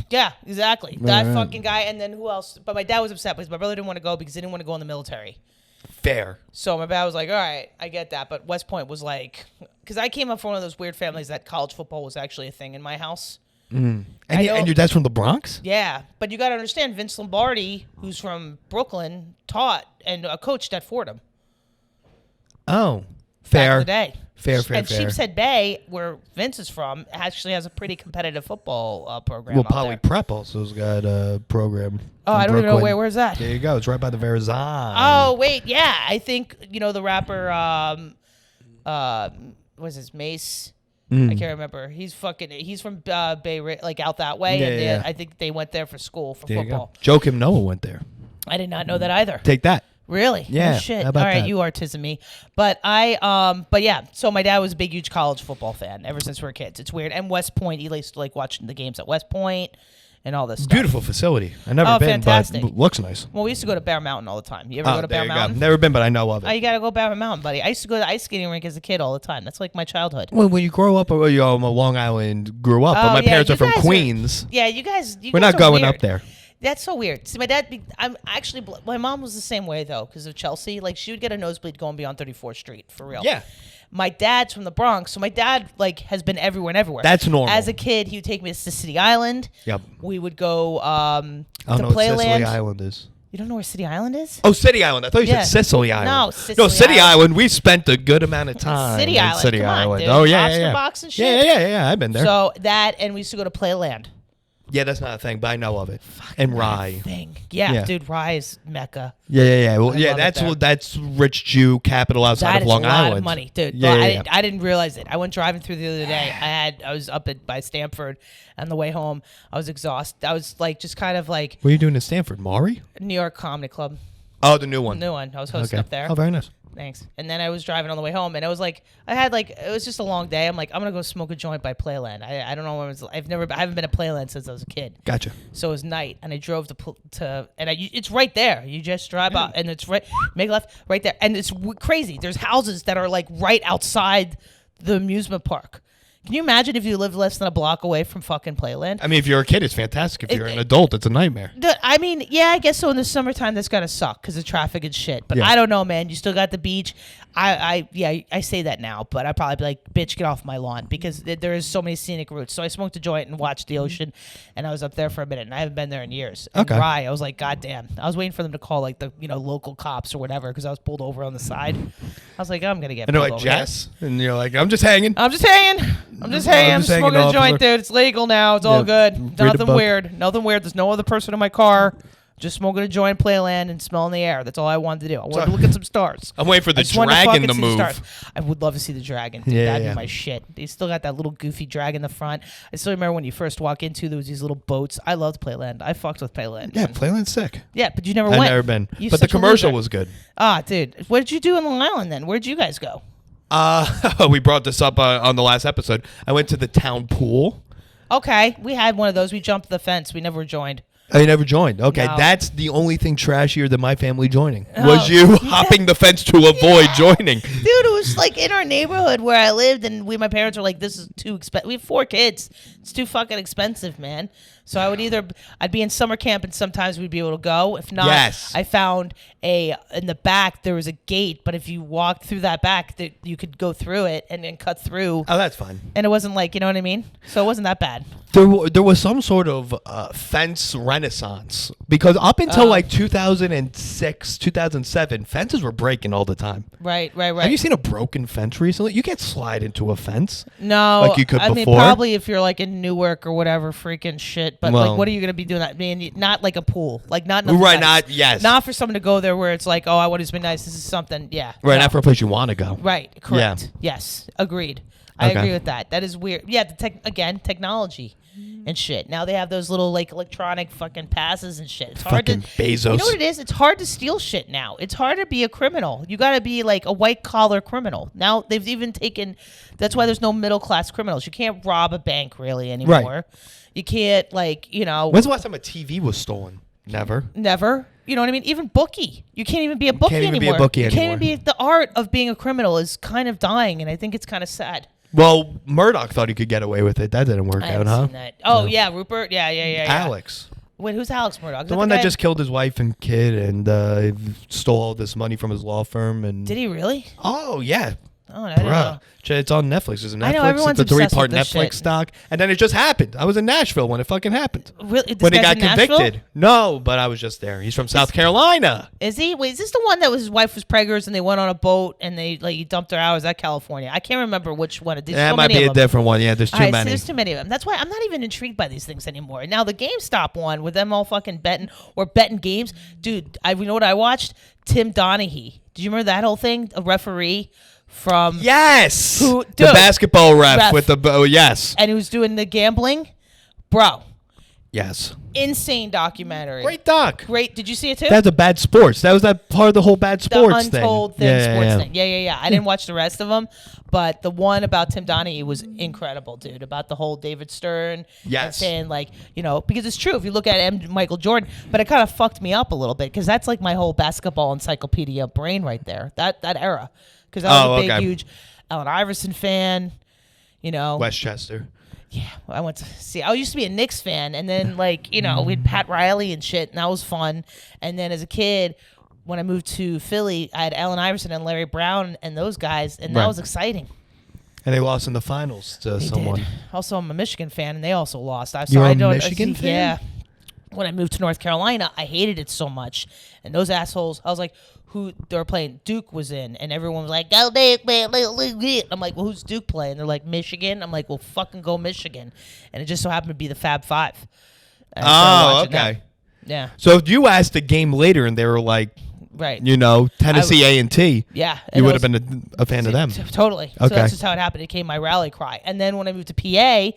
Yeah, exactly. That right. fucking guy. And then who else? But my dad was upset because my brother didn't want to go because he didn't want to go in the military. Fair. So my dad was like, all right, I get that. But West Point was like, because I came up from one of those weird families that college football was actually a thing in my house. And I know- your dad's from the Bronx? Yeah, but you got to understand, Vince Lombardi, who's from Brooklyn, taught and coached at Fordham Oh. back Fair. in the day. Fair. And Sheepshead Bay, where Vince is from, actually has a pretty competitive football program. Well, out Poly there. Prep also's got a program. Oh, in I don't even know Brooklyn. where's that. There you go. It's right by the Verizon. Oh wait, yeah, I think the rapper. What's his Mace? I can't remember. He's from Bay, like out that way. Yeah, and yeah. I think they went there for school for There you football. go. Joe Kim Noah went there. I did not know that either. Take that. Really? Yeah, Oh, shit. how about All right, that? you artisan me. But but yeah. So my dad was a big, huge college football fan ever since we were kids. It's weird. And West Point, he used to like watching the games at West Point and all this stuff. Beautiful facility. I've never been, fantastic. but looks nice. Well, we used to go to Bear Mountain all the time. You ever go to there Bear you go. Mountain? Never been, but I know of it. Oh, you gotta go Bear Mountain, buddy. I used to go to the ice skating rink as a kid all the time. That's like my childhood. Well, when you grow up, I'm a Long Island grew up, but Oh, my yeah, parents you are from guys Queens. Yeah, you guys. We're not are going weird. up there. That's so weird. See, my dad. I'm actually. My mom was the same way though, because of Chelsea. Like she would get a nosebleed going beyond 34th Street for real. Yeah. My dad's from the Bronx, so my dad like has been everywhere and everywhere. That's normal. As a kid, he would take me to City Island. Yep. We would go I to don't know what Sicily Playland. Island is. You don't know where City Island is? Oh, City Island. I thought you Yeah. said Sicily Island. No, No, Sicily City Island. Island. We spent a good amount of time. City in Island. City Come on, Island. dude. Oh, yeah, Lobster yeah. box and shit. Yeah. I've been there. So that, and we used to go to Playland. Yeah, that's not a thing, but I know of it. And Rye. Thing. Yeah, Yeah. dude, Rye is Mecca. Yeah. Well, I yeah, love it there. that's rich Jew capital outside That of is Long a lot Island. of money, dude. Yeah, Well, I didn't realize it. I went driving through the other day. I was up by Stamford, on the way home, I was exhausted. I was like, just kind of like What are you doing in Stanford, Maury? New York Comedy Club. Oh, the new one. New one. I was hosting up there. Oh, very nice. Thanks. And then I was driving on the way home, and I was like, it was just a long day. I'm like, I'm gonna go smoke a joint by Playland. I don't know when it was. I haven't been to Playland since I was a kid. Gotcha. So it was night, and I drove it's right there. You just drive out, and it's right, make a left, right there, and it's crazy. There's houses that are like right outside the amusement park. Can you imagine if you lived less than a block away from fucking Playland? I mean, if you're a kid, it's fantastic. If you're an adult, it's a nightmare. I mean, yeah, I guess so. In the summertime, that's gotta suck because of traffic and shit. But Yeah. I don't know, man. You still got the beach. I say that now, but I'd probably be like, bitch, get off my lawn, because there is so many scenic routes. So I smoked a joint and watched the ocean, and I was up there for a minute, and I haven't been there in years. And Okay. Rye, I was like, God damn. I was waiting for them to call like the local cops or whatever, because I was pulled over on the side. I was like, I'm gonna get. And they're pulled like, over here. Jess, and you're like, I'm just hanging. I'm just hanging. I'm just hanging, smoking a joint, dude. It's legal now. It's all Yeah, good. read a Nothing book. weird. Nothing weird. There's no other person in my car. Just smoking a joint, Playland, and smelling the air. That's all I wanted to do. I wanted to look at some stars. I'm waiting for the I just wanted dragon fucking to see the move. stars. I would love to see the dragon. Dude, Yeah, that'd yeah. be my shit. They still got that little goofy dragon in the front. I still remember when you first walk into, there was these little boats. I loved Playland. I fucked with Playland. Yeah, man. Playland's sick. Yeah, but you never I've went. never been. You But the such a commercial loser. was good. Ah, dude. What did you do in Long Island then? Where'd you guys go? We brought this up on the last episode. I went to the town pool. Okay, we had one of those. We jumped the fence. We never joined. Oh, you never joined. Okay, No. that's the only thing trashier than my family joining. Oh. Was you hopping the fence to avoid joining? Dude, it was like in our neighborhood where I lived, and my parents were like, this is too expensive. We have 4 kids. It's too fucking expensive, man. So I'd be in summer camp, and sometimes we'd be able to go. If not, Yes. I found in the back, there was a gate, but if you walked through that back, you could go through it and then cut through. Oh, that's fine. And it wasn't like, you know what I mean? So it wasn't that bad. There was some sort of fence renaissance, because up until like 2006, 2007, fences were breaking all the time. Right. Have you seen a broken fence recently? You can't slide into a fence. No, Like you could I mean, before? probably if you're like in Newark or whatever, freaking shit. But Well- like, what are you gonna be doing? That, I mean, not like a pool, like not nothing Right, nice. not for someone to go there where it's like, oh, I want to be nice. This is something, yeah. right, no. not for a place you want to go. Right, correct. Yes, agreed. I Okay. agree with that. That is weird. Yeah, technology and shit. Now they have those little like electronic fucking passes and shit. It's hard Fucking to. Bezos. You know what it is? It's hard to steal shit now. It's hard to be a criminal. You got to be like a white collar criminal. Now they've even taken. That's why there's no middle class criminals. You can't rob a bank really anymore. You can't When's the last time a TV was stolen? Never. Never. You know what I mean? Even bookie. You can't even be a bookie Can't even be a anymore. bookie you can't anymore. even be. The art of being a criminal is kind of dying, and I think it's kind of sad. Well, Murdoch thought he could get away with it. That didn't work I out, haven't huh? seen that. Oh yeah, Rupert. Yeah. Alex. Wait, who's Alex Murdoch? Is The one that guy- just killed his wife and kid and stole all this money from his law firm. And Did he really? Oh, yeah. Oh, I don't know. It's on Netflix. It's a Netflix. I know, everyone's it's a obsessed 3-part with this Netflix shit. stock. And then it just happened. I was in Nashville when it fucking happened. Really? This When he guy's got in Nashville? convicted. No, but I was just there. He's from South Carolina. Is he? Wait, is this the one that his wife was preggers and they went on a boat and he dumped her out? Is that California? I can't remember which one. There's That so might many be of a them. different one. Yeah, there's too All right, many. so there's too many of them. That's why I'm not even intrigued by these things anymore. Now the GameStop one with them all fucking betting games, dude. You know what I watched? Tim Donaghy. Did you remember that whole thing? A referee from Yes. Who- the dude. basketball ref Ref. with the yes. and he was doing the gambling, bro. Yes. Insane documentary. Great doc. Great. Did you see it too? That's a bad sports. That was that part of the whole bad The sports thing. untold thing, Yeah, sports yeah. thing. Yeah. I didn't watch the rest of them, but the one about Tim Donaghy was incredible, dude. About the whole David Stern. Yes. And saying because it's true if you look at Michael Jordan, but it kind of fucked me up a little bit because that's like my whole basketball encyclopedia brain right there. That era, because I was a big, okay. huge Allen Iverson fan. Westchester. Yeah, I went to see. I used to be a Knicks fan, and then we had Pat Riley and shit, and that was fun. And then as a kid, when I moved to Philly, I had Allen Iverson and Larry Brown and those guys, and that Right. was exciting. And they lost in the finals to They someone. did. Also, I'm a Michigan fan, and they also lost. You're I a don't- Michigan fan? Yeah. When I moved to North Carolina, I hated it so much, and those assholes. I was like, who they were playing? Duke was in, and everyone was like, "Go Duke, man!" I'm like, "Well, who's Duke playing?" They're like, "Michigan." I'm like, "Well, fucking go Michigan!" And it just so happened to be the Fab Five. And I started Oh, watching okay. that. Yeah. So if you asked a game later and they were like, Right. Tennessee A&T, Yeah. you would have been a fan of them. Totally. So Okay. that's just how it happened. It became my rally cry. And then when I moved to PA,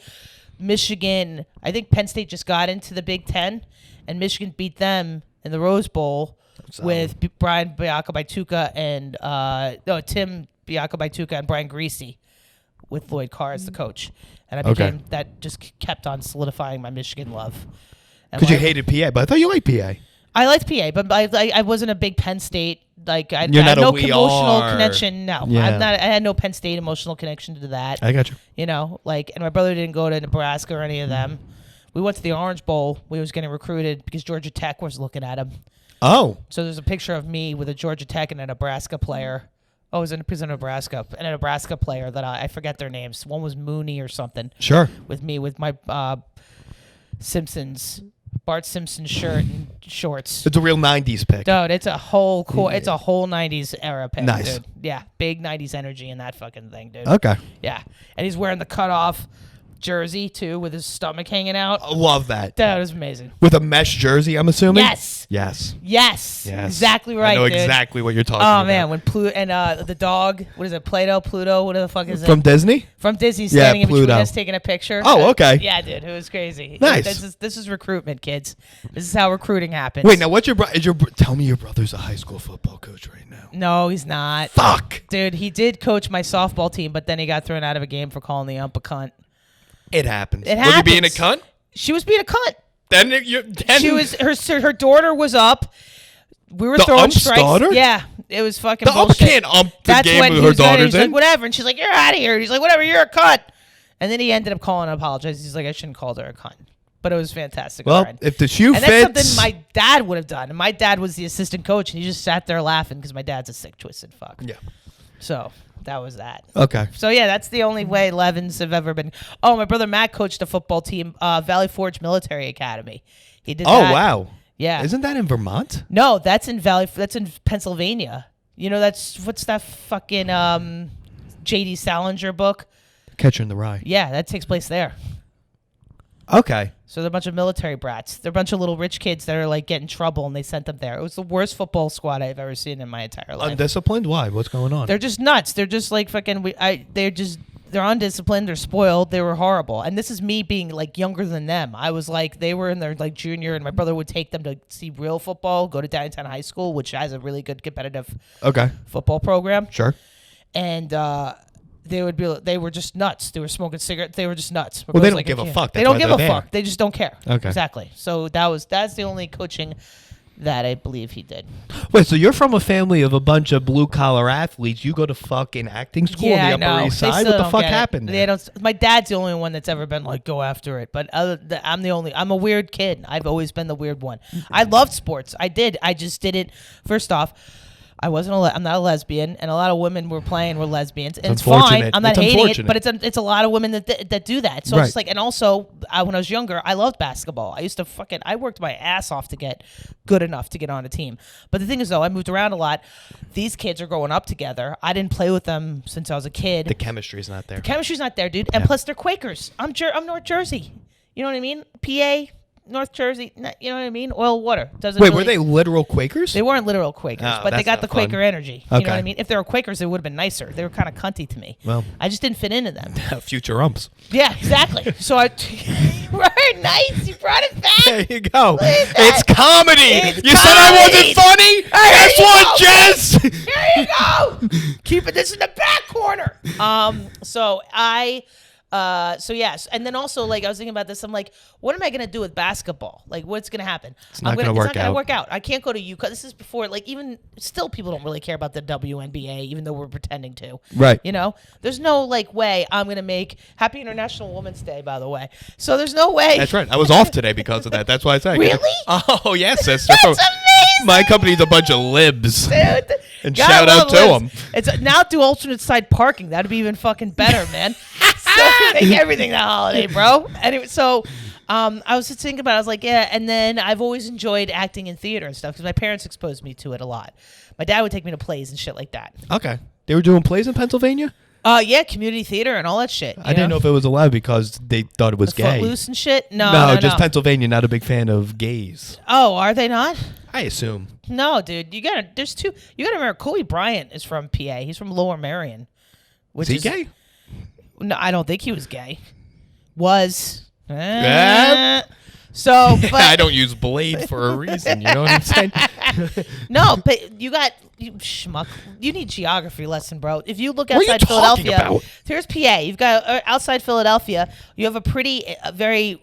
Michigan, I think Penn State just got into the Big Ten, and Michigan beat them in the Rose Bowl with Brian Biakabaituka and Tim Biakabaituka and Brian Greasy with Lloyd Carr as the coach. And I became that just kept on solidifying my Michigan love. Because you hated PA, but I thought you liked PA. I liked PA, but I wasn't a big Penn State. Like I You're had not no We emotional Are. connection. No, Yeah. I had no Penn State emotional connection to that. I got you. And my brother didn't go to Nebraska or any of them. We went to the Orange Bowl. We was getting recruited because Georgia Tech was looking at him. Oh. So there's a picture of me with a Georgia Tech and a Nebraska player. Oh, it was in Nebraska and a Nebraska player that I forget their names. One was Mooney or something. Sure. With me with my Bart Simpson shirt and shorts. It's a real 90s pick. Dude, it's a whole it's a whole 90s era pick, Nice. dude. Yeah, big 90s energy in that fucking thing, dude. Okay. Yeah. And he's wearing the cutoff jersey too with his stomach hanging out. I love that. That was amazing. With a mesh jersey, I'm assuming? Yes. Yes. Yes. Yes. Exactly right, I know dude. exactly what you're talking about. Oh man, when Pluto and the dog, what is it, Pluto, what the fuck is it? From Disney? From Disney, standing in between Pluto. us taking a picture. Oh, okay. Yeah, dude, it was crazy. Nice. This is recruitment, kids. This is how recruiting happens. Wait, now what's tell me your brother's a high school football coach right now. No, he's not. Fuck. Dude, he did coach my softball team, but then he got thrown out of a game for calling the ump a cunt. It happens. It Was he being a happens. cunt? She was being a cunt. Then She was her daughter was up. We were The throwing ump's strikes. daughter? Yeah, it was fucking The ump bullshit. can't ump the That's game when with he her was ready. daughter's He's like, in. whatever, and she's like, you're out of here. He's like, whatever, you're a cunt. And then he ended up calling and apologizing. He's like, I shouldn't call her a cunt. But it was fantastic. Well, ride. if the shoe and fits. that's something my dad would have done. And my dad was the assistant coach, and he just sat there laughing because my dad's a sick, twisted fuck. Yeah. So that was that. Okay. So yeah, that's the only way Levins have ever been. Oh, my brother Matt coached a football team, Valley Forge Military Academy. He did. Oh, that. wow. Yeah. Isn't that in Vermont? No, that's in Pennsylvania. What's that fucking J.D. Salinger book? Catcher in the Rye. Yeah, that takes place there. Okay. So they're a bunch of military brats. They're a bunch of little rich kids that are like getting in trouble, and they sent them there. It was the worst football squad I've ever seen in my entire life. Undisciplined? Why? What's going on? They're just nuts. They're just like fucking. They're undisciplined. They're spoiled. They were horrible. And this is me being like younger than them. I was like, they were in their like junior, and my brother would take them to see real football. Go to Downtown High School, which has a really good competitive football program. Sure. And they were just nuts. They were smoking cigarettes. They were just nuts. Well, they don't give a fuck. They That's don't why give they're a there. fuck. They just don't care. Okay. Exactly. So that's the only coaching that I believe he did. Wait, so you're from a family of a bunch of blue collar athletes. You go to fucking acting school Yeah, I on the Upper know. East They Side? still What the don't fuck get it. happened They there? don't. My dad's the only one that's ever been like, go after it. But I'm the only. I'm a weird kid. I've always been the weird one. I loved sports. I did. I just didn't. First off, I'm not a lesbian, and a lot of women were lesbians, and it's fine. unfortunate. I'm not It's hating it, unfortunate. but it's a lot of women that do that. So Right. it's like, and also when I was younger, I loved basketball. I used to I worked my ass off to get good enough to get on a team. But the thing is, though, I moved around a lot. These kids are growing up together. I didn't play with them since I was a kid. The chemistry's not there. Chemistry's not there, dude. And plus, they're Quakers. I'm North Jersey. You know what I mean? PA, North Jersey. You know what I mean? Oil, water. Doesn't Wait, really, were they literal Quakers? They weren't literal Quakers, Oh, but they that's got not the fun. Quaker energy. You know what I Okay. mean? If they were Quakers, they would have been nicer. They were kind of cunty to me. Well. I just didn't fit into them. Future umps. Yeah, exactly. So right, nice. You brought it back. There you go. at It's that. comedy. It's You said I wasn't funny? Guess you what, go. Jess? Here you go. Keeping this in the back corner. So yes, and then also like I was thinking about this. I'm like, what am I gonna do with basketball? Like, what's gonna happen? It's not gonna work out. I can't go to UConn. This is before, like, even still, people don't really care about the WNBA, even though we're pretending to. Right. You know, there's no like way I'm gonna make Happy International Women's Day, by the way. So there's no way. That's right. I was off today because of that. That's why I said. Really? Oh, yes, sister. That's amazing. My company's a bunch of libs. Dude. And Gotta shout out love to libs. them. It's now do alternate side parking. That'd be even fucking better, man. So make everything the holiday, bro. Anyway, so I was just thinking about it. I was like, yeah. And then I've always enjoyed acting in theater and stuff because my parents exposed me to it a lot. My dad would take me to plays and shit like that. Okay. They were doing plays in Pennsylvania? Yeah, community theater and all that shit. I didn't know if it was allowed because they thought it was gay. Footloose and shit. No, just Pennsylvania. Not a big fan of gays. Oh, are they not? I assume. No, dude. There's two. You gotta remember, Kobe Bryant is from PA. He's from Lower Merion. Is he gay? No, I don't think he was gay. Was. So, but I don't use blade for a reason. You know what I'm saying? No, but you schmuck. You need geography lesson, bro. If you look What are you outside talking Philadelphia, about? there's PA. You've got outside Philadelphia. You have a very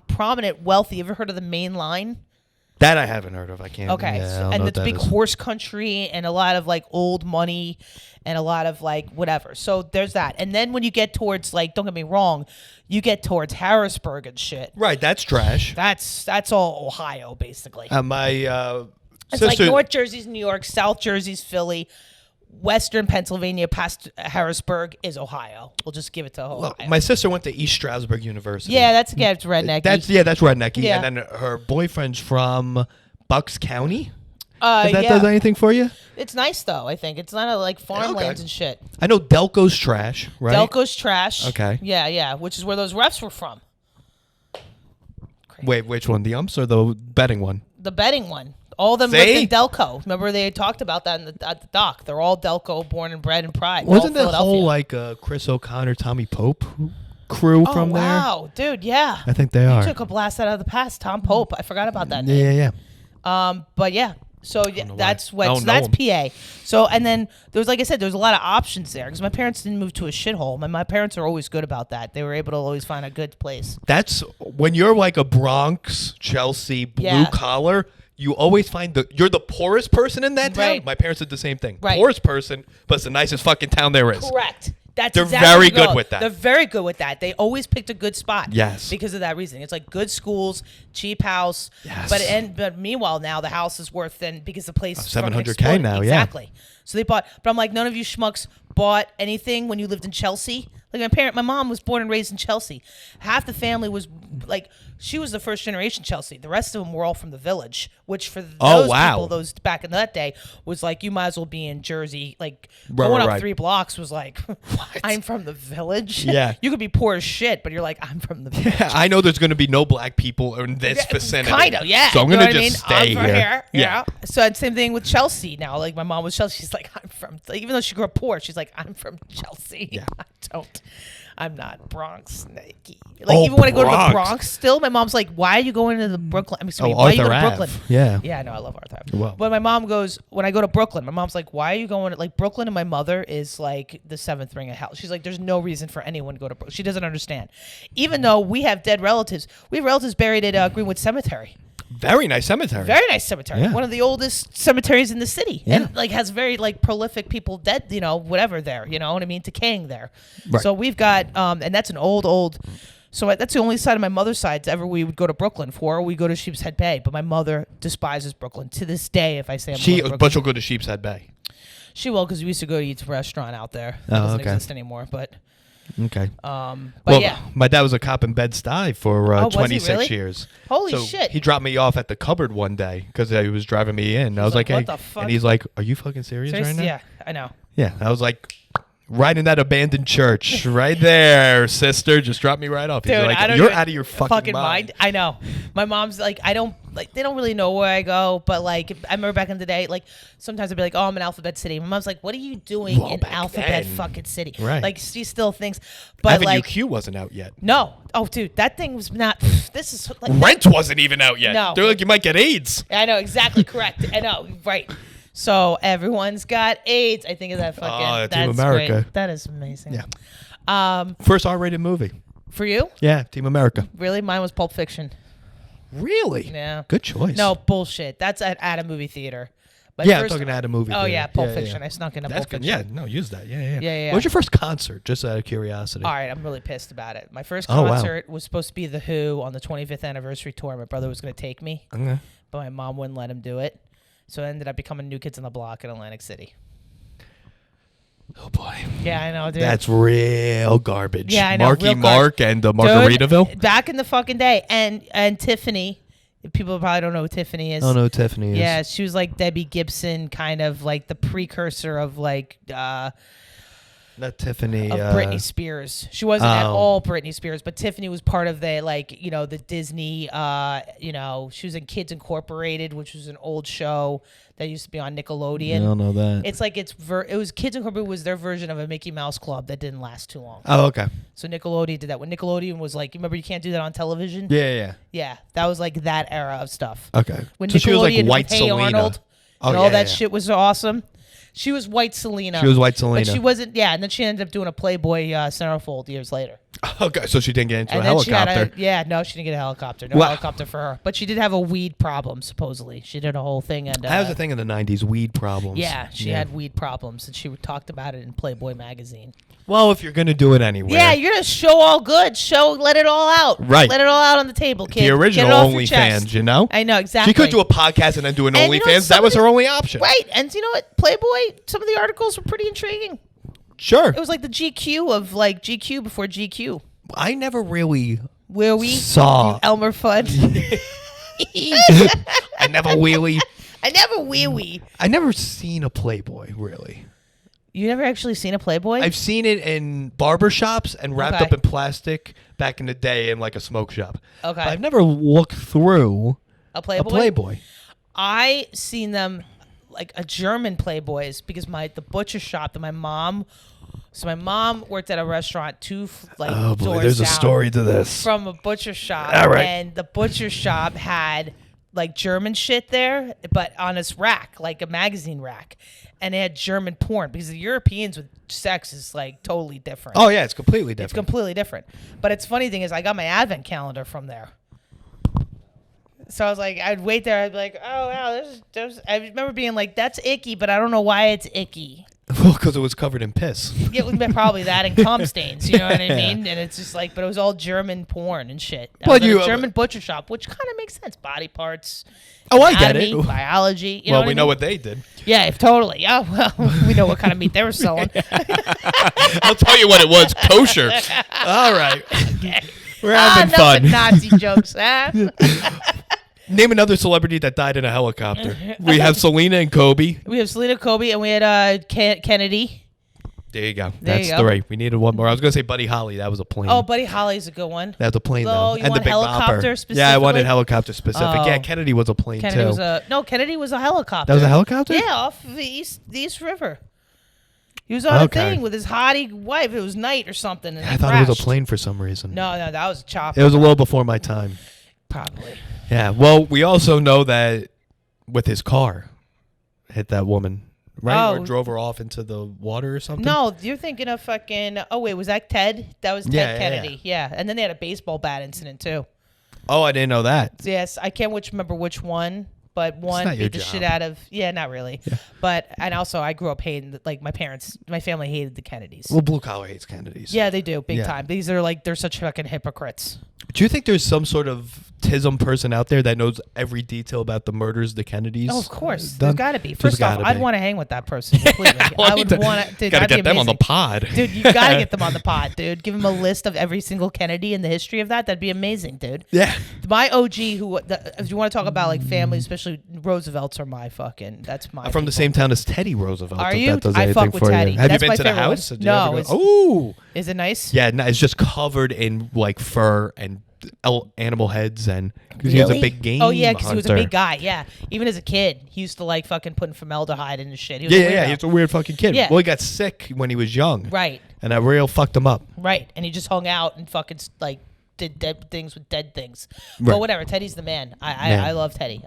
prominent, wealthy. You ever heard of the Main Line? That I haven't heard of. I can't. Okay, Yeah, I don't know and what it's that big is. horse country and a lot of like old money and a lot of like whatever. So there's that. And then when you get towards like, don't get me wrong, you get towards Harrisburg and shit. Right, that's trash. That's all Ohio basically. My It's sister. like North Jersey's New York, South Jersey's Philly, Western Pennsylvania past Harrisburg is Ohio. We'll just give it to Ohio. Well, my sister went to East Stroudsburg University. Yeah, it's redneck. That's rednecky. Yeah. And then her boyfriend's from Bucks County. yeah. If that does anything for you. It's nice though. I think it's not like farmlands and shit. I know Delco's trash, right? Delco's trash. Okay. Yeah, which is where those refs were from. Crazy. Wait, which one? The umps or the betting one? The betting one. All of them See? lived in Delco. Remember they talked about that at the dock. They're all Delco, born and bred in Pride. Wasn't all that whole like Chris O'Connor, Tommy Pope crew from there? Wow, dude, yeah. I think they You are. took a blast out of the past. Tom Pope. I forgot about that name. Yeah. But yeah. So know that's why. I what. don't So know that's PA. So and then there was, like I said, there was a lot of options there because my parents didn't move to a shithole. My parents are always good about that. They were able to always find a good place. That's when you're like a Bronx, Chelsea, blue collar. You always find you're the poorest person in that town. Right. My parents did the same thing. Right. Poorest person, but it's the nicest fucking town there is. Correct. That's They're exactly very the goal. good with that. They're very good with that. They always picked a good spot. Yes. Because of that reason. It's like good schools, cheap house. Yes. But meanwhile now the house is worth then because the place fucking $700K exploded. now, yeah. Exactly. So they bought. But I'm like, none of you schmucks bought anything when you lived in Chelsea. Like my mom was born and raised in Chelsea. Half the family was like, she was the first generation Chelsea. The rest of them were all from the village, which for those people, those back in that day, was like, you might as well be in Jersey. Like going up 3 blocks was like, I'm from the village. Yeah. You could be poor as shit, but you're like, I'm from the village. Yeah, I know there's going to be no black people in this vicinity. Kind of, yeah. So I'm You know going to what just I mean? stay I'm from here. Yeah. So it's same thing with Chelsea now. Like my mom was Chelsea. She's like, I'm from, even though she grew up poor, she's like, I'm from Chelsea. Yeah. I'm not Bronx Nike. Like even when I go to the Bronx. Bronx, still my mom's like, "Why are you going to the Brooklyn? I mean, sorry, why are you Arthur going to Ave. Brooklyn?" Yeah. Yeah, I know, I love Arthur Ave. Well. But my mom goes when I go to Brooklyn. My mom's like, "Why are you going to like Brooklyn?" And my mother is like the 7th ring of hell. She's like, "There's no reason for anyone to go to Brooklyn." She doesn't understand. Even though we have dead relatives, we have relatives buried at Greenwood Cemetery. Very nice cemetery. Very nice cemetery. Yeah. One of the oldest cemeteries in the city. Yeah. And like has very like prolific people dead, you know, whatever there, you know what I mean, decaying there. Right. So we've got and that's an old so that's the only side of my mother's side ever we would go to Brooklyn for. We go to Sheepshead Bay, but my mother despises Brooklyn to this day. If I say I'm going to Brooklyn, But she'll go to Sheepshead Bay. she will because we used to go to eat to a restaurant out there. It Oh, doesn't okay. exist anymore, but Okay. but yeah. My dad was a cop in Bed-Stuy for was he 26 really? years. Holy So shit. He dropped me off at the cupboard one day because he was driving me in. I was like, like, hey. what the fuck? And he's like, are you fucking serious right now? Yeah, I know. Yeah. I was like, right in that abandoned church. Right there, sister. Just drop me right off. He's Dude, like, I don't you're even- out of your fucking mind. I know. My mom's like, I don't like. They don't really know where I go, but like, I remember back in the day, like sometimes I'd be like, oh, I'm in Alphabet City. My mom's like, what are you doing Well, in back Alphabet then. fucking City? Right. Like she still thinks, but Avenue like, Q wasn't out yet. no. Oh, dude, that thing was not. This is like Rent wasn't even out yet. No. They're like, you might get AIDS. I know exactly correct. I know right. So everyone's got AIDS. I think of that fucking. Oh, Team that's America. Great. That is amazing. Yeah. First R-rated movie. For you, Yeah, Team America. really, mine was Pulp Fiction. Really? Yeah. Good choice. No bullshit. That's at a movie theater. My Yeah, I'm first- talking at a movie. Oh theater. yeah, Pulp Fiction. I snuck into That's Pulp good. Fiction. Yeah, no, use that. Yeah. Yeah. What was your first concert? Just out of curiosity. All right, I'm really pissed about it. My first Oh, wow. concert was supposed to be The Who on the 25th anniversary tour. My brother was going to take me, Okay. but my mom wouldn't let him do it. So it ended up becoming New Kids on the Block in Atlantic City. Oh boy. Yeah, I know, dude. That's real garbage. Yeah, I know, Marky real Mark and Dude, Margaritaville. back in the fucking day, and Tiffany. People probably don't know who Tiffany is. I don't know who Tiffany is. Yeah, she was like Debbie Gibson, kind of like the precursor of like Not Tiffany. of Britney Spears. She wasn't at all Britney Spears, but Tiffany was part of the the Disney. She was in Kids Incorporated, which was an old show that used to be on Nickelodeon. I don't know that. It's like it was Kids Incorporated was their version of a Mickey Mouse Club that didn't last too long. Oh, okay. So Nickelodeon did that when Nickelodeon was like, you remember you can't do that on television. Yeah. That was like that era of stuff. Okay. When so Nickelodeon she was like White with Hey Selena. Arnold and all that shit was awesome. She was White Selena. She was White Selena. But she wasn't, and then she ended up doing a Playboy centerfold years later. Okay, so she didn't get into And a then helicopter. she had no, she didn't get a helicopter. No helicopter for her. But she did have a weed problem, supposedly. She did a whole thing. And that was the thing in the 90s, weed problems. Yeah, she had weed problems, and she talked about it in Playboy magazine. Well, if you're going to do it anyway. Yeah, you're going to show all good. Let it all out. Right. Let it all out on the table, kid. The original OnlyFans, you know? I know, exactly. She could do a podcast and then do an And OnlyFans. That was her only option. Right. And you know what? Playboy, some of the articles were pretty intriguing. Sure. It was like the GQ of like GQ before GQ. I never really Where we saw Elmer Fudd. I never really. I never wee. I never seen a Playboy, really. You never actually seen a Playboy? I've seen it in barbershops and wrapped Okay. up in plastic back in the day in like a smoke shop. Okay. But I've never looked through a Playboy? a Playboy. I seen them like a German Playboys because the butcher shop that my mom worked at a restaurant Oh boy, doors there's a down story to this. from a butcher shop. All right. And the butcher shop had like German shit there, but on this rack, like a magazine rack. And it had German porn because the Europeans with sex is like totally different. Oh yeah, it's completely It's different. completely different. But it's funny thing is I got my advent calendar from there. So I was like, I'd wait there. I'd be like, oh, wow. There's. I remember being like, that's icky, but I don't know why it's icky. Well, because it was covered in piss. It was probably that and cum stains. You know what I mean? And it's just like, but it was all German porn and shit. But a German butcher shop, which kind of makes sense. Body parts. Oh, I get it. Anatomy, biology. You know Well, what we I know mean? what they did. Yeah, totally. Yeah, well, we know what kind of meat they were selling. I'll tell you what it was. Kosher. All right. Okay. We're having fun. Nazi jokes, huh? Name another celebrity that died in a helicopter. We have Selena and Kobe. We have Selena, Kobe, and we had Kennedy. There you go. There That's you go. three. We needed one more. I was going to say Buddy Holly. That was a plane. Oh, Buddy Holly's a good one. That's a plane, Oh, though. you And the want Big helicopter Bopper. Yeah, I wanted specifically? helicopter specific. Oh. Yeah, Kennedy was a plane, Kennedy too. was Kennedy was a helicopter. That was a helicopter? Yeah, off the East River. He was on a thing with his hottie wife. It was night or something. And I thought it was a plane for some reason. No, that was a chopper. It was a little before my time. Probably. Yeah. Well, we also know that with his car, hit that woman, right? Oh. Or drove her off into the water or something? No, you're thinking of fucking. Oh wait, was that Ted? That was Ted Yeah, Kennedy. Yeah, and then they had a baseball bat incident too. Oh, I didn't know that. Yes, I can't remember which one, but one not your beat the job. shit out of. Yeah, not really. Yeah. But and also I grew up hating like my family hated the Kennedys. Well, blue collar hates Kennedys. Yeah, they do big Yeah. time. These are like they're such fucking hypocrites. Do you think there's some sort of TISM person out there that knows every detail about the murders the Kennedys? Oh, of course, done? there's got to be. There's First off, gotta I'd be. want to hang with that person completely. I would want to. Gotta That'd be get them on the amazing. pod. Dude, you gotta get them on the pod, dude. Give them a list of every single Kennedy in the history of that. That'd be amazing, dude. Yeah. My OG, if you want to talk about like family, especially Roosevelts, are my fucking. That's my. I'm from the people. same town as Teddy Roosevelt. Are if you? That does I anything fuck with for Teddy. You. Have That's you my been to the favorite one. house? Did you No, ever go- it's- Ooh. Is it nice? Yeah, no, it's just covered in like fur and animal heads, and because he was a big game. Oh yeah, because he was a hunter. big guy. Yeah, even as a kid, he used to like fucking putting formaldehyde in his shit. He was Yeah, a yeah, weirdo. he was a weird fucking kid. Yeah. Well, he got sick when he was young. Right, And that real fucked him up. right, and he just hung out and fucking like did dead things with dead things. Right. But whatever, Teddy's the man. Man. I love Teddy.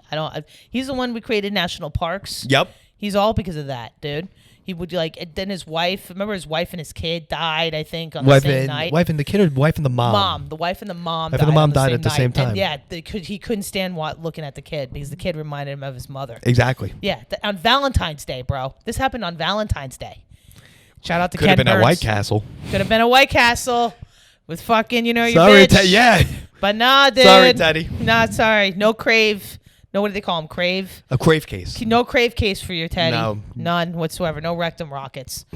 He's the one we created national parks. Yep. He's all because of that, dude. He would like. Then his wife. Remember, his wife and his kid died. I think on the same night. Wife and the kid, or wife and the mom? The wife and the mom. Wife and the mom died on at the same night. And time. yeah, he couldn't stand looking at the kid because the kid reminded him of his mother. Exactly. Yeah, on Valentine's Day, bro. This happened on Valentine's Day. Shout out to Could Ken have been Burns. at White Castle. Could have been a White Castle with fucking, your Sorry, bitch. yeah. But nah, dude. Sorry, Teddy. Nah, sorry. No crave. No, what do they call him? Crave? A crave case. No crave case for your Teddy. No. None whatsoever. No rectum rockets.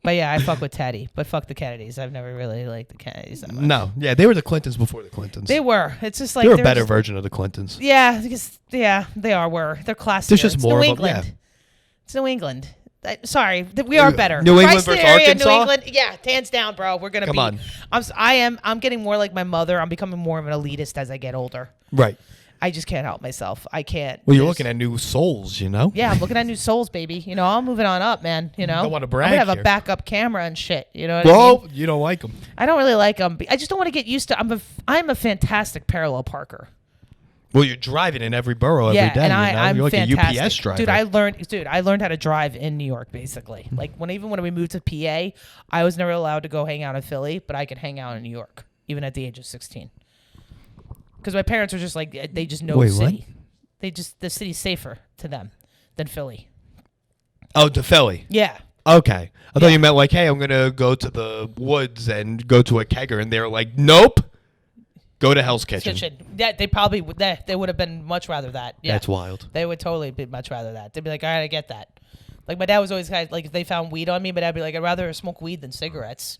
But yeah, I fuck with Teddy. But fuck the Kennedys. I've never really liked the Kennedys that much. No, yeah, they were the Clintons before the Clintons. They were. It's just like they were a they're better just- version of the Clintons. Yeah, because they are. They're classier. There's just It's more New of them, England. yeah. It's New England. Sorry, we are better. New England Tri-State versus area, Arkansas? New England, yeah, hands down, bro. We're gonna Come on. I'm getting more like my mother. I'm becoming more of an elitist as I get older. Right. I just can't help myself. I can't. Well, you're looking at new souls, you know? Yeah, I'm looking at new souls, baby. You know, I'm moving on up, man. You know, Don't wanna brag I'm gonna have here. a backup camera and shit. You know what I Well, mean? you don't like them. I don't really like them. I just don't want to get used to. I'm a fantastic parallel parker. Well, you're driving in every borough every day. And I'm you're like fantastic. a UPS driver. Dude, I learned how to drive in New York, basically. Like even when we moved to PA, I was never allowed to go hang out in Philly, but I could hang out in New York, even at the age of 16. Because my parents were just like, they just know Wait, the city. what? The city's safer to them than Philly. Oh, to Philly. Yeah. Okay. I thought you meant like, hey, I'm going to go to the woods and go to a kegger. And they're like, nope. Go to Hell's Kitchen. Yeah, they probably would. They would have been much rather that. Yeah. That's wild. They would totally be much rather that. They'd be like, all right, I get that. Like my dad was always kind of, like if they found weed on me, but I'd be like, I'd rather smoke weed than cigarettes.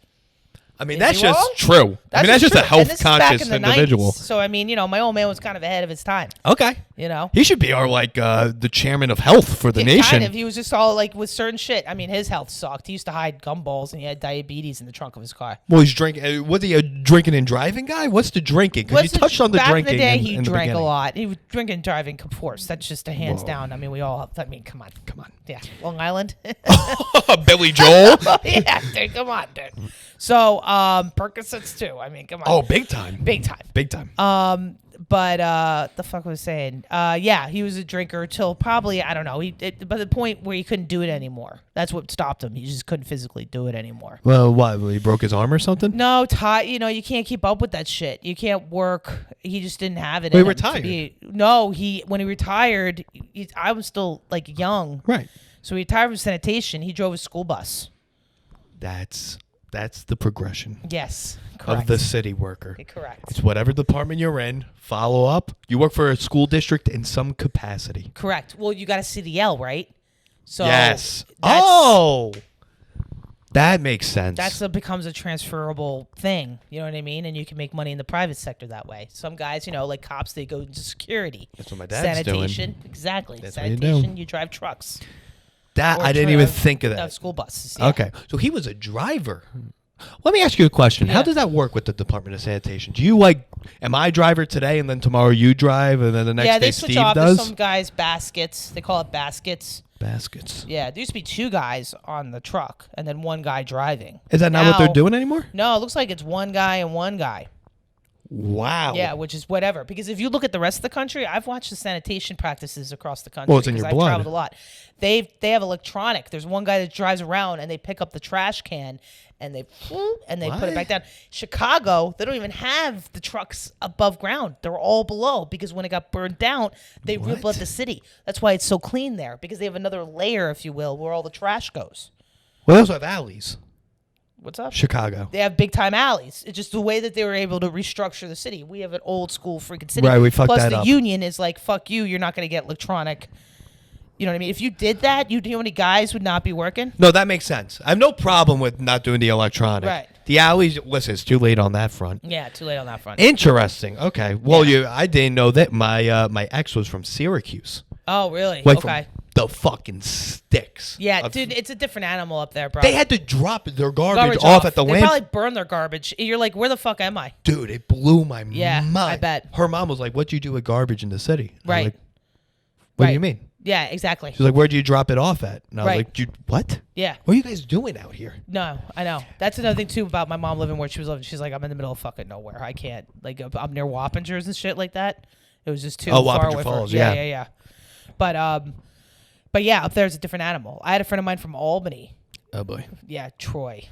I mean, Is that's he just wrong? true. That's just true. a And this is back health-conscious in the individual. 90s. So I mean, you know, my old man was kind of ahead of his time. Okay. You know. He should be our, like, the chairman of health for the Yeah, nation. Kind of. He was just all like with certain shit. I mean, his health sucked. He used to hide gumballs and he had diabetes in the trunk of his car. Well, he's drinking. Was he a drinking and driving guy? What's the drinking? Because you touched on the back drinking. in the day, in he the drank a beginning. lot. He was drinking and driving, of course. That's just a hands Whoa. down. I mean, we all. I mean, come on. Yeah, Long Island. Billy Joel. Yeah, dude, come on, dude. So, Percocets too. I mean, come on. Oh, big time. Big time. Big time. But the fuck was I saying? Yeah, he was a drinker till probably I don't know. But the point where he couldn't do it anymore. That's what stopped him. He just couldn't physically do it anymore. Well, what? He broke his arm or something? No, you know, you can't keep up with that shit. You can't work. He just didn't have it. Well, in he him to retired. when he retired, I was still like young. Right. So he retired from sanitation. He drove a school bus. That's the progression Yes, correct. of the city worker. Correct. It's whatever department you're in. Follow up. You work for a school district in some capacity. Correct. Well, you got a CDL, right? So Yes. that's- Oh, that makes sense. becomes a transferable thing. You know what I mean? And you can make money in the private sector that way. Some guys, you know, like cops, they go into security. That's what my dad's Sanitation, doing. exactly. That's what you Sanitation, do. you drive trucks. That Or I didn't tra- even think of that. School buses. Yeah. Okay, so he was a driver. Let me ask you a question. How Yeah. does that work with the Department of Sanitation? Do you like, am I driver today and then tomorrow you drive and then the next Yeah, day they switch Steve off. does? There's some guys baskets. They call it baskets. Baskets. Yeah, there used to be two guys on the truck and then one guy driving. Is that not what Now- they're doing anymore? No, it looks like it's one guy and one guy. Wow. Yeah, which is whatever. Because if you look at the rest of the country, I've watched the sanitation practices across the country. Well, it's in because your I've blood. traveled a lot. They have electronic. There's one guy that drives around and they pick up the trash can and they put it What? back down. Chicago, they don't even have the trucks above ground. They're all below because when it got burned down, they What? rebuilt the city. That's why it's so clean there because they have another layer, if you will, where all the trash goes. Well, they also have alleys. What's up? Chicago. They have big time alleys. It's just the way that they were able to restructure the city. We have an old school freaking city. Right, we fucked Plus that the up. union is like, fuck you, you're not going to get electronic. You know what I mean? If you did that, you know how many guys would not be working? No, that makes sense. I have no problem with not doing the electronic. Right. The alleys, listen, it's too late on that front. Yeah, too late on that front. Interesting. Okay. Well, Yeah. I didn't know that my ex was from Syracuse. Oh, really? Like Okay. from the fucking sticks. Yeah, of- dude, it's a different animal up there, bro. They had to drop their garbage off at the They land. probably burn their garbage. You're like, where the fuck am I? Dude, it blew my Yeah, mind. I bet. Her mom was like, "What do you do with garbage in the city?" I was Right. like, what do Right. you mean? Yeah, exactly. She's like, "Where do you drop it off at?" And I was Right. like, "Dude, what? Yeah. What are you guys doing out here?" No, I know. That's another thing too about my mom living where she was living. She's like, I'm in the middle of fucking nowhere. I can't. Like, I'm near Wappingers and shit like that. It was just too Oh, far Wappinger away Falls, from. yeah. Yeah. But yeah, up there's a different animal. I had a friend of mine from Albany. Oh boy. Yeah, Troy.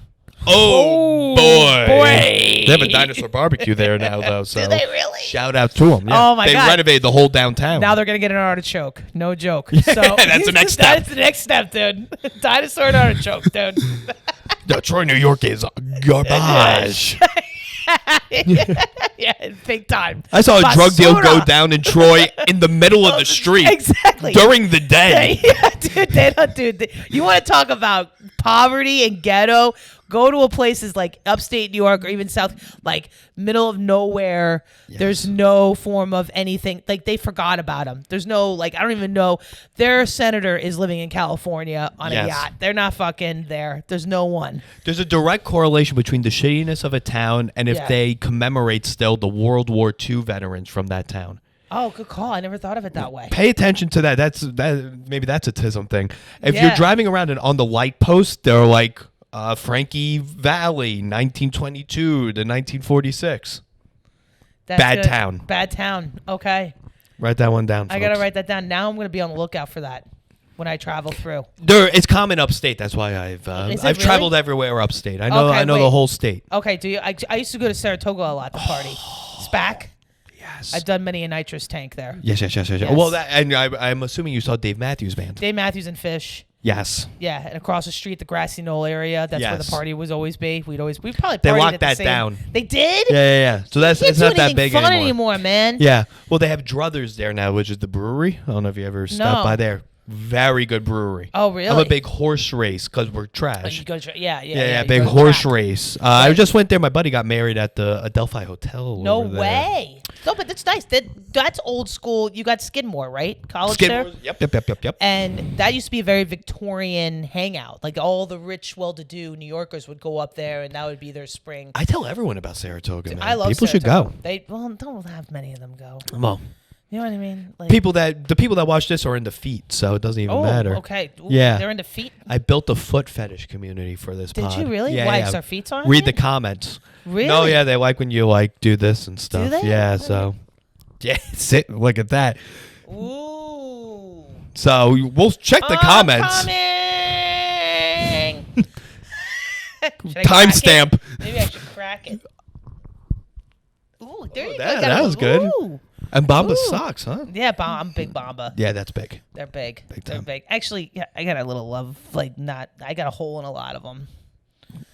Oh, boy. They have a dinosaur barbecue there now, though. So Do they really? shout out to them. Yeah. Oh, my they God. renovated the whole downtown. Now they're gonna get an artichoke. No joke. So That's the next step. That's the next step, dude. Dinosaur and artichoke, dude. Detroit, New York is garbage. Yeah, big time. I saw a drug deal go Basura. down in Troy in the middle of the street Exactly. during the day. Yeah, dude, they don't, dude. You want to talk about poverty and ghetto. Go to a places like upstate New York or even south, like middle of nowhere. Yes. There's no form of anything. Like they forgot about them. There's no like I don't even know. Their senator is living in California on a yacht. They're not fucking there. There's no one. There's a direct correlation between the shittiness of a town and if they commemorate still the World War II veterans from that town. Oh, good call. I never thought of it that way. Pay attention to that. Maybe that's a TISM thing. If you're driving around and on the light post, they're like Frankie Valley, 1922 to 1946. Bad town. Bad town. Okay. Write that one down, folks. I got to write that down. Now I'm going to be on the lookout for that when I travel through. It's common upstate. That's why I've really? traveled everywhere upstate. I know the whole state. Okay. Do you? I used to go to Saratoga a lot to party. SPAC. Yes. I've done many a nitrous tank there. Yes. Well, I'm assuming you saw Dave Matthews Band. Dave Matthews and Fish. Yes. Yeah, and across the street, the grassy knoll area. That's where the party was always be. We probably they partied locked at the that same. down. They did. Yeah. So it's not that big fun anymore. man. Yeah. Well, they have Druthers there now, which is the brewery. I don't know if you ever stopped by there. Very good brewery. Oh, really? I'm a big horse race because we're trash. You go Yeah, big horse race. I just went there. My buddy got married at the Adelphi Hotel. No over there. way. No, but that's nice. That's old school. You got Skidmore, right? College there? Yep. And that used to be a very Victorian hangout. Like all the rich, well-to-do New Yorkers would go up there, and that would be their spring. I tell everyone about Saratoga, man. I love People Saratoga. should go. Don't have many of them go. Well, you know what I mean? Like, the people that watch this are into feet, so it doesn't even matter. Okay. Ooh, Yeah. They're into feet? I built a foot fetish community for this pod. Did you really? Yeah, Why? yeah. Because our feet on Read it? the comments. Really? No, yeah, they like when you do this and stuff. they? Yeah, so look at that. Ooh. So we'll check the comments. Coming. Timestamp. Maybe I should crack it. Ooh, there you go. That was good. Ooh. And Bamba socks, huh? Yeah, I'm big Bamba. Yeah, that's big. They're big. They're time. big. Actually, yeah, I got a little love. I got a hole in a lot of them.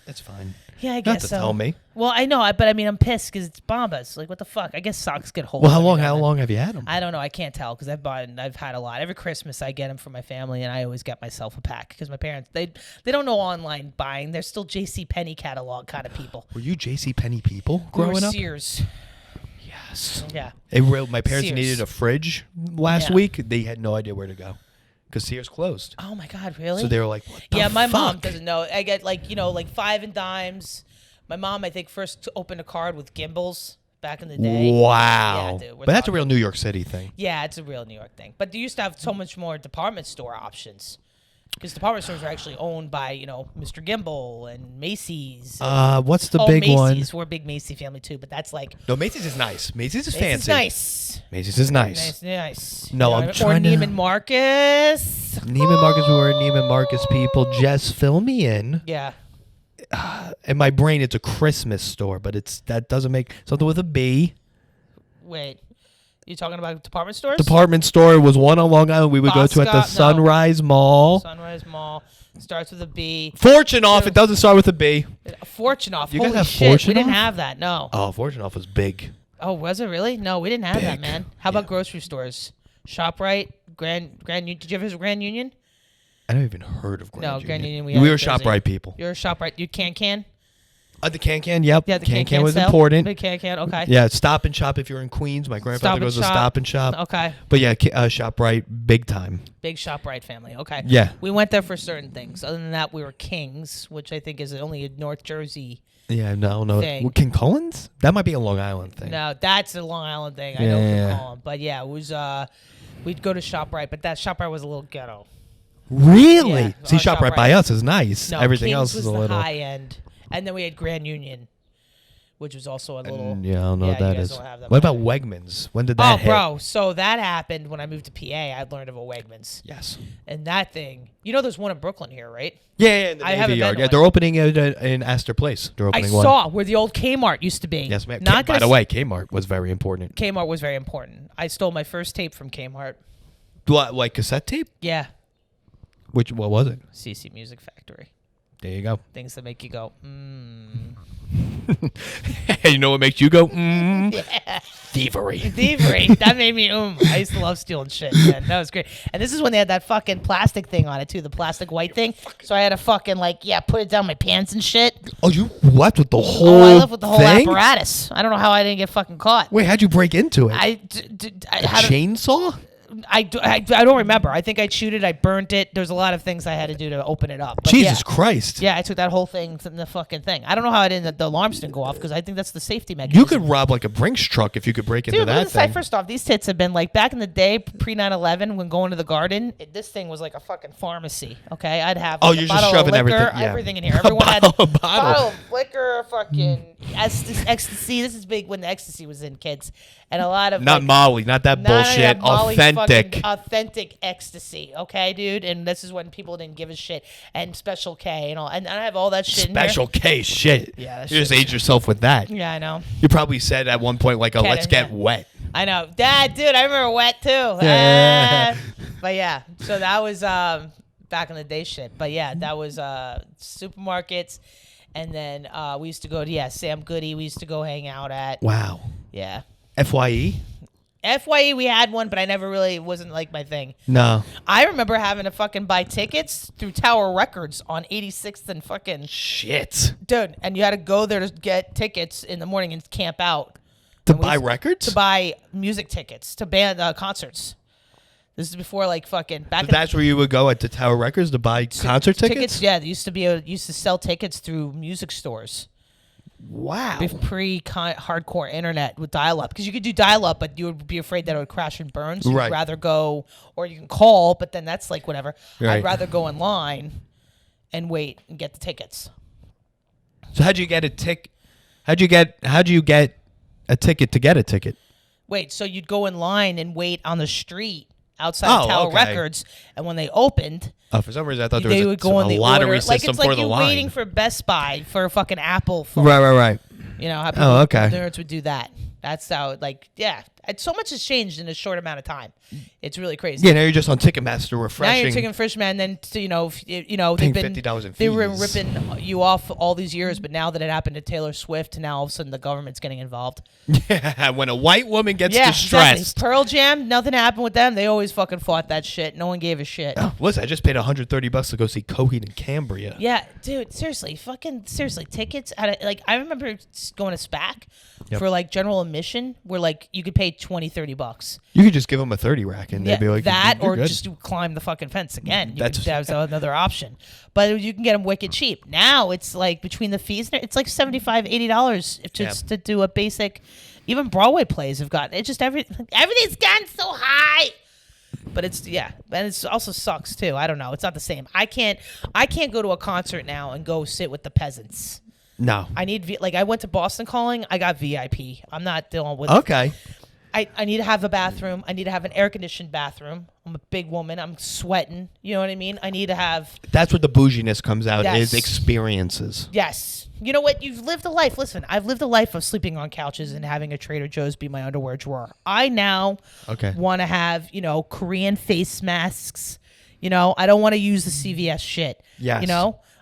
That's fine. Yeah, I Not guess to so. tell me. Well, I know, but I mean, I'm pissed because it's Bombas. Like, what the fuck? I guess socks get holes. Well, how every now and then. long have you had them? I don't know. I can't tell because I've had a lot. Every Christmas I get them for my family, and I always get myself a pack because my parents they don't know online buying. They're still J.C. Penney catalog kind of people. Were you J.C. Penney people We were growing up? Sears. Yes. Yeah. My parents Sears. needed a fridge last week. They had no idea where to go because Sears closed. Oh my God, really? So they were like, what the yeah, my mom fuck? doesn't know. I get like 5 and dimes. My mom, I think, first opened a card with gimbals back in the day. Wow. Yeah, dude, but that's a real New York City thing. Yeah, it's a real New York thing. But they used to have so much more department store options. Because department stores are actually owned by, Mr. Gimbal and Macy's. What's the big Macy's. one? We're a big Macy family, too. But that's like... No, Macy's is nice. Macy's is Macy's fancy. nice. Macy's is nice. Nice. No, I'm trying to... Or Neiman Marcus. Neiman Marcus, we're Neiman Marcus people. Jess, fill me in. Yeah. In my brain, it's a Christmas store, but that doesn't make something with a B. Wait. You talking about department stores? Department store was one on Long Island we would go to at the Sunrise Mall. Sunrise Mall. Starts with a B. Fortune Off. It doesn't start with a B. Fortune Off. You guys Holy have shit. Fortune We didn't Off? have that. No. Oh, Fortune Off was big. Oh, was it really? No, we didn't have that, Big. man. How about grocery stores? ShopRite, Grand Union. Did you ever visit Grand Union? I never even heard of Grand Union. No, Grand Union. We had were in Jersey. ShopRite people. You're a ShopRite. You can. The can, yep. Yeah, the can was sale. important. The can. Okay. Yeah, Stop and Shop if you're in Queens. My grandfather goes to Stop and Shop. Okay. But yeah, ShopRite, big time. Big ShopRite family. Okay. Yeah. We went there for certain things. Other than that, we were Kings, which I think is only a North Jersey. Yeah, no. Thing. Well, King Cullen's? That might be a Long Island thing. No, that's a Long Island thing. I know what you call them. But yeah, it was. We'd go to ShopRite, but that ShopRite was a little ghetto. Really? Yeah, See, our ShopRite by us is nice. No, Everything Kings else was is a the little. high end, and then we had Grand Union, which was also a little. Yeah, I don't know what you that guys is. don't have that What much. about Wegmans? When did that hit? Bro, so that happened when I moved to PA. I learned of a Wegmans. Yes. And that thing, there's one in Brooklyn here, right? Yeah, in the I Navy haven't been Yard. to Yeah, one. they're opening it in Astor Place. They're I opening one. saw where the old Kmart used to be. Yes, ma'am. Not By the way, Kmart was very important. Kmart was very important. I stole my first tape from Kmart. What, like cassette tape? Yeah. What was it? CC Music Factory. There you go. Things that make you go, You know what makes you go, Yeah. Thievery. Thievery. That made me, I used to love stealing shit, man. That was great. And this is when they had that fucking plastic thing on it, too. The plastic white thing. So I had to fucking, put it down my pants and shit. Oh, you left with the whole I left with the whole thing? apparatus. I don't know how I didn't get fucking caught. Wait, how'd you break into it? Chainsaw? I don't remember. I think I chewed it. I burnt it. There's a lot of things I had to do to open it up. But Jesus Christ. Yeah, I took that whole thing from the fucking thing. I don't know how the alarms didn't go off because I think that's the safety mechanism. You could rob like a Brinks truck if you could break into that thing. First off, these tits have been back in the day, pre 9/11, when going to the garden. This thing was like a fucking pharmacy. Okay, I'd have a you're bottle just shoving of liquor, everything in here. Everyone had a bottle of liquor, fucking ecstasy. This is big when the ecstasy was in, kids, and a lot of not Molly, not that bullshit. Authentic ecstasy, okay, dude. And this is when people didn't give a shit. And Special K and all, and I have all that shit. Special K shit. Yeah, that you just age yourself with that. Yeah, I know. You probably said at one point let's get wet. I know, Dad, dude. I remember wet too. Yeah. But yeah, so that was back in the day shit. But yeah, that was supermarkets, and then we used to go to Sam Goody. We used to go hang out at. Wow. Yeah. FYE. FYE, we had one, but I never really wasn't my thing. No. I remember having to fucking buy tickets through Tower Records on 86th and fucking shit. Dude, and you had to go there to get tickets in the morning and camp out. To buy records? To buy music tickets to band concerts. This is before fucking back. So that's where you would go at the Tower Records to buy concert tickets? Yeah, they used to sell tickets through music stores. Wow. Hardcore internet with dial-up. Because you could do dial-up, but you would be afraid that it would crash and burn. So you'd rather go, or you can call, but then that's whatever. Right. I'd rather go online and wait and get the tickets. So how'd you get a ticket? How'd you get a ticket to get a ticket? Wait, so you'd go in line and wait on the street outside Tower Records, and when they opened... Oh, for some reason I thought there was a lottery system for the line. It's like you're waiting for Best Buy for a fucking Apple phone. Right. You know how people nerds would do that. That's how, so much has changed in a short amount of time. It's really crazy. Yeah, now you're just on Ticketmaster refreshing. Now you're Ticketmaster, and then paying $50 in fees. They were ripping you off all these years, but now that it happened to Taylor Swift, now all of a sudden the government's getting involved. Yeah, when a white woman gets distressed. Exactly. Pearl Jam, nothing happened with them. They always fucking fought that shit. No one gave a shit. Oh, listen, I just paid $130 to go see Coheed and Cambria. Yeah, dude, seriously, tickets. I remember going to SPAC for general admission, where you could pay $20-$30. You could just give them a 30 rack and they'd be like, that, or just climb the fucking fence again. That was another option. But you can get them wicked cheap. Now it's between the fees, it's $75-$80 to do a basic. Even Broadway plays have gotten everything's gotten so high. But and it also sucks too. I don't know. It's not the same. I can't go to a concert now and go sit with the peasants. No. I need I went to Boston Calling. I got VIP. I'm not dealing with. Okay. I need to have a bathroom. I need to have an air-conditioned bathroom. I'm a big woman. I'm sweating. You know what I mean? I need to have... That's where the bouginess comes out, is experiences. Yes. You know what? You've lived a life. Listen, I've lived a life of sleeping on couches and having a Trader Joe's be my underwear drawer. I now want to have, Korean face masks. I don't want to use the CVS shit. Yes.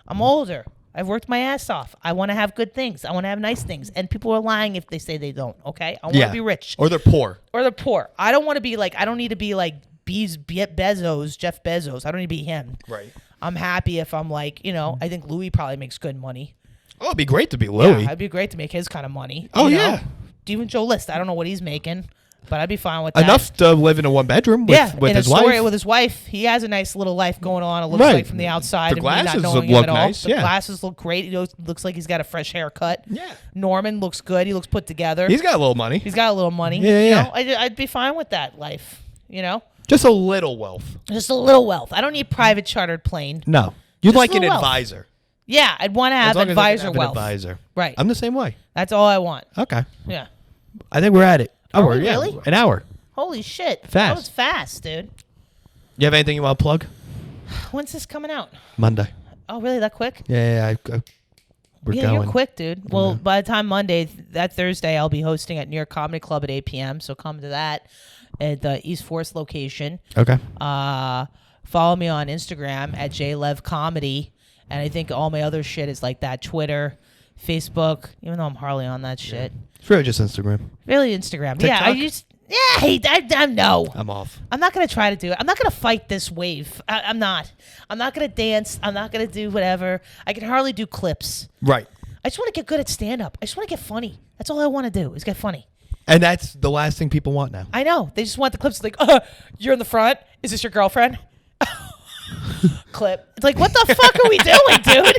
I'm older. I've worked my ass off. I want to have good things. I want to have nice things. And people are lying if they say they don't, okay? I want to be rich. Or they're poor. I don't want to be I don't need to be Bezos, Jeff Bezos. I don't need to be him. Right. I'm happy if I'm I think Louis probably makes good money. Oh, it'd be great to be Louis. Yeah, it'd be great to make his kind of money. Oh, yeah. Even Joe List, I don't know what he's making. But I'd be fine with that. Enough to live in a one-bedroom with his wife. With his wife. He has a nice little life going on, it looks like, from the outside. The glasses look nice, The glasses look great. He looks like he's got a fresh haircut. Yeah. Norman looks good. He looks put together. He's got a little money. Yeah. I'd be fine with that life, Just a little wealth. Just a little wealth. I don't need private chartered plane. No. You'd Just like an wealth. Advisor. Yeah, I'd want to have advisor wealth. Advisor. Right. I'm the same way. That's all I want. Okay. Yeah. I think we're at it. Are we really? An hour. Holy shit. Fast. That was fast, dude. You have anything you want to plug? When's this coming out? Monday. Oh, really? That quick? Yeah, we're going. You're quick, dude. Well, by the time Monday, that Thursday, I'll be hosting at New York Comedy Club at 8 p.m., so come to that at the East Forest location. Okay. Follow me on Instagram at JLevComedy, And I think all my other shit is like that. Twitter, Facebook, even though I'm hardly on that shit. It's really just Instagram. Really Instagram. TikTok? Yeah, I no. I'm off. I'm not going to try to do it. I'm not going to fight this wave. I'm not. I'm not going to dance. I'm not going to do whatever. I can hardly do clips. Right. I just want to get good at stand-up. I just want to get funny. That's all I want to do is get funny. And that's the last thing people want now. I know. They just want the clips like, you're in the front. Is this your girlfriend? Clip. It's like, what the fuck are we doing, dude?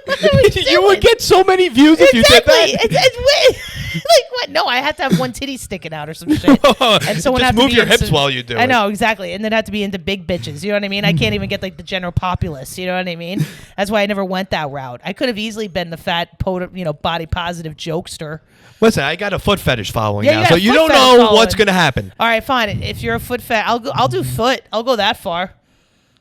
What are we doing? You would get so many views if you did that. It's like, what? No, I have to have one titty sticking out or some shit. And someone Just have to move be your into- hips while you do it. I know, exactly. And then have to be into big bitches. You know what I mean? I can't even get like the general populace. You know what I mean? That's why I never went that route. I could have easily been the fat, body positive jokester. Listen, I got a foot fetish following Yeah, you now, got so a you foot don't fetish know following. what's going to happen. All right, fine. If you're a foot fat, I'll do foot. I'll go that far.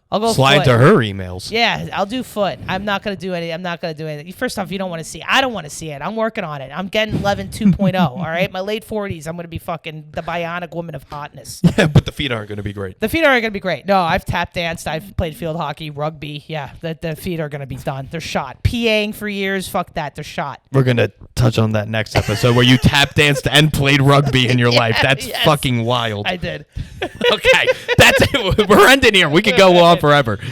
I'll go Slide foot. to her emails. Yeah, I'll do foot. I'm not gonna do any. I'm not gonna do anything. First off, you don't want to see. I don't want to see it. I'm working on it. I'm getting Levin 2.0. All right, my late 40s. I'm gonna be fucking the bionic woman of hotness. Yeah, but the feet aren't going to be great. The feet aren't gonna be great. No, I've tap danced. I've played field hockey, rugby. Yeah, the feet are gonna be done. They're shot. PAing for years. Fuck that. They're shot. We're going to touch on that next episode where you tap danced and played rugby in your life. That's yes. fucking wild. I did. Okay, that's it. We're ending here. We could go on forever.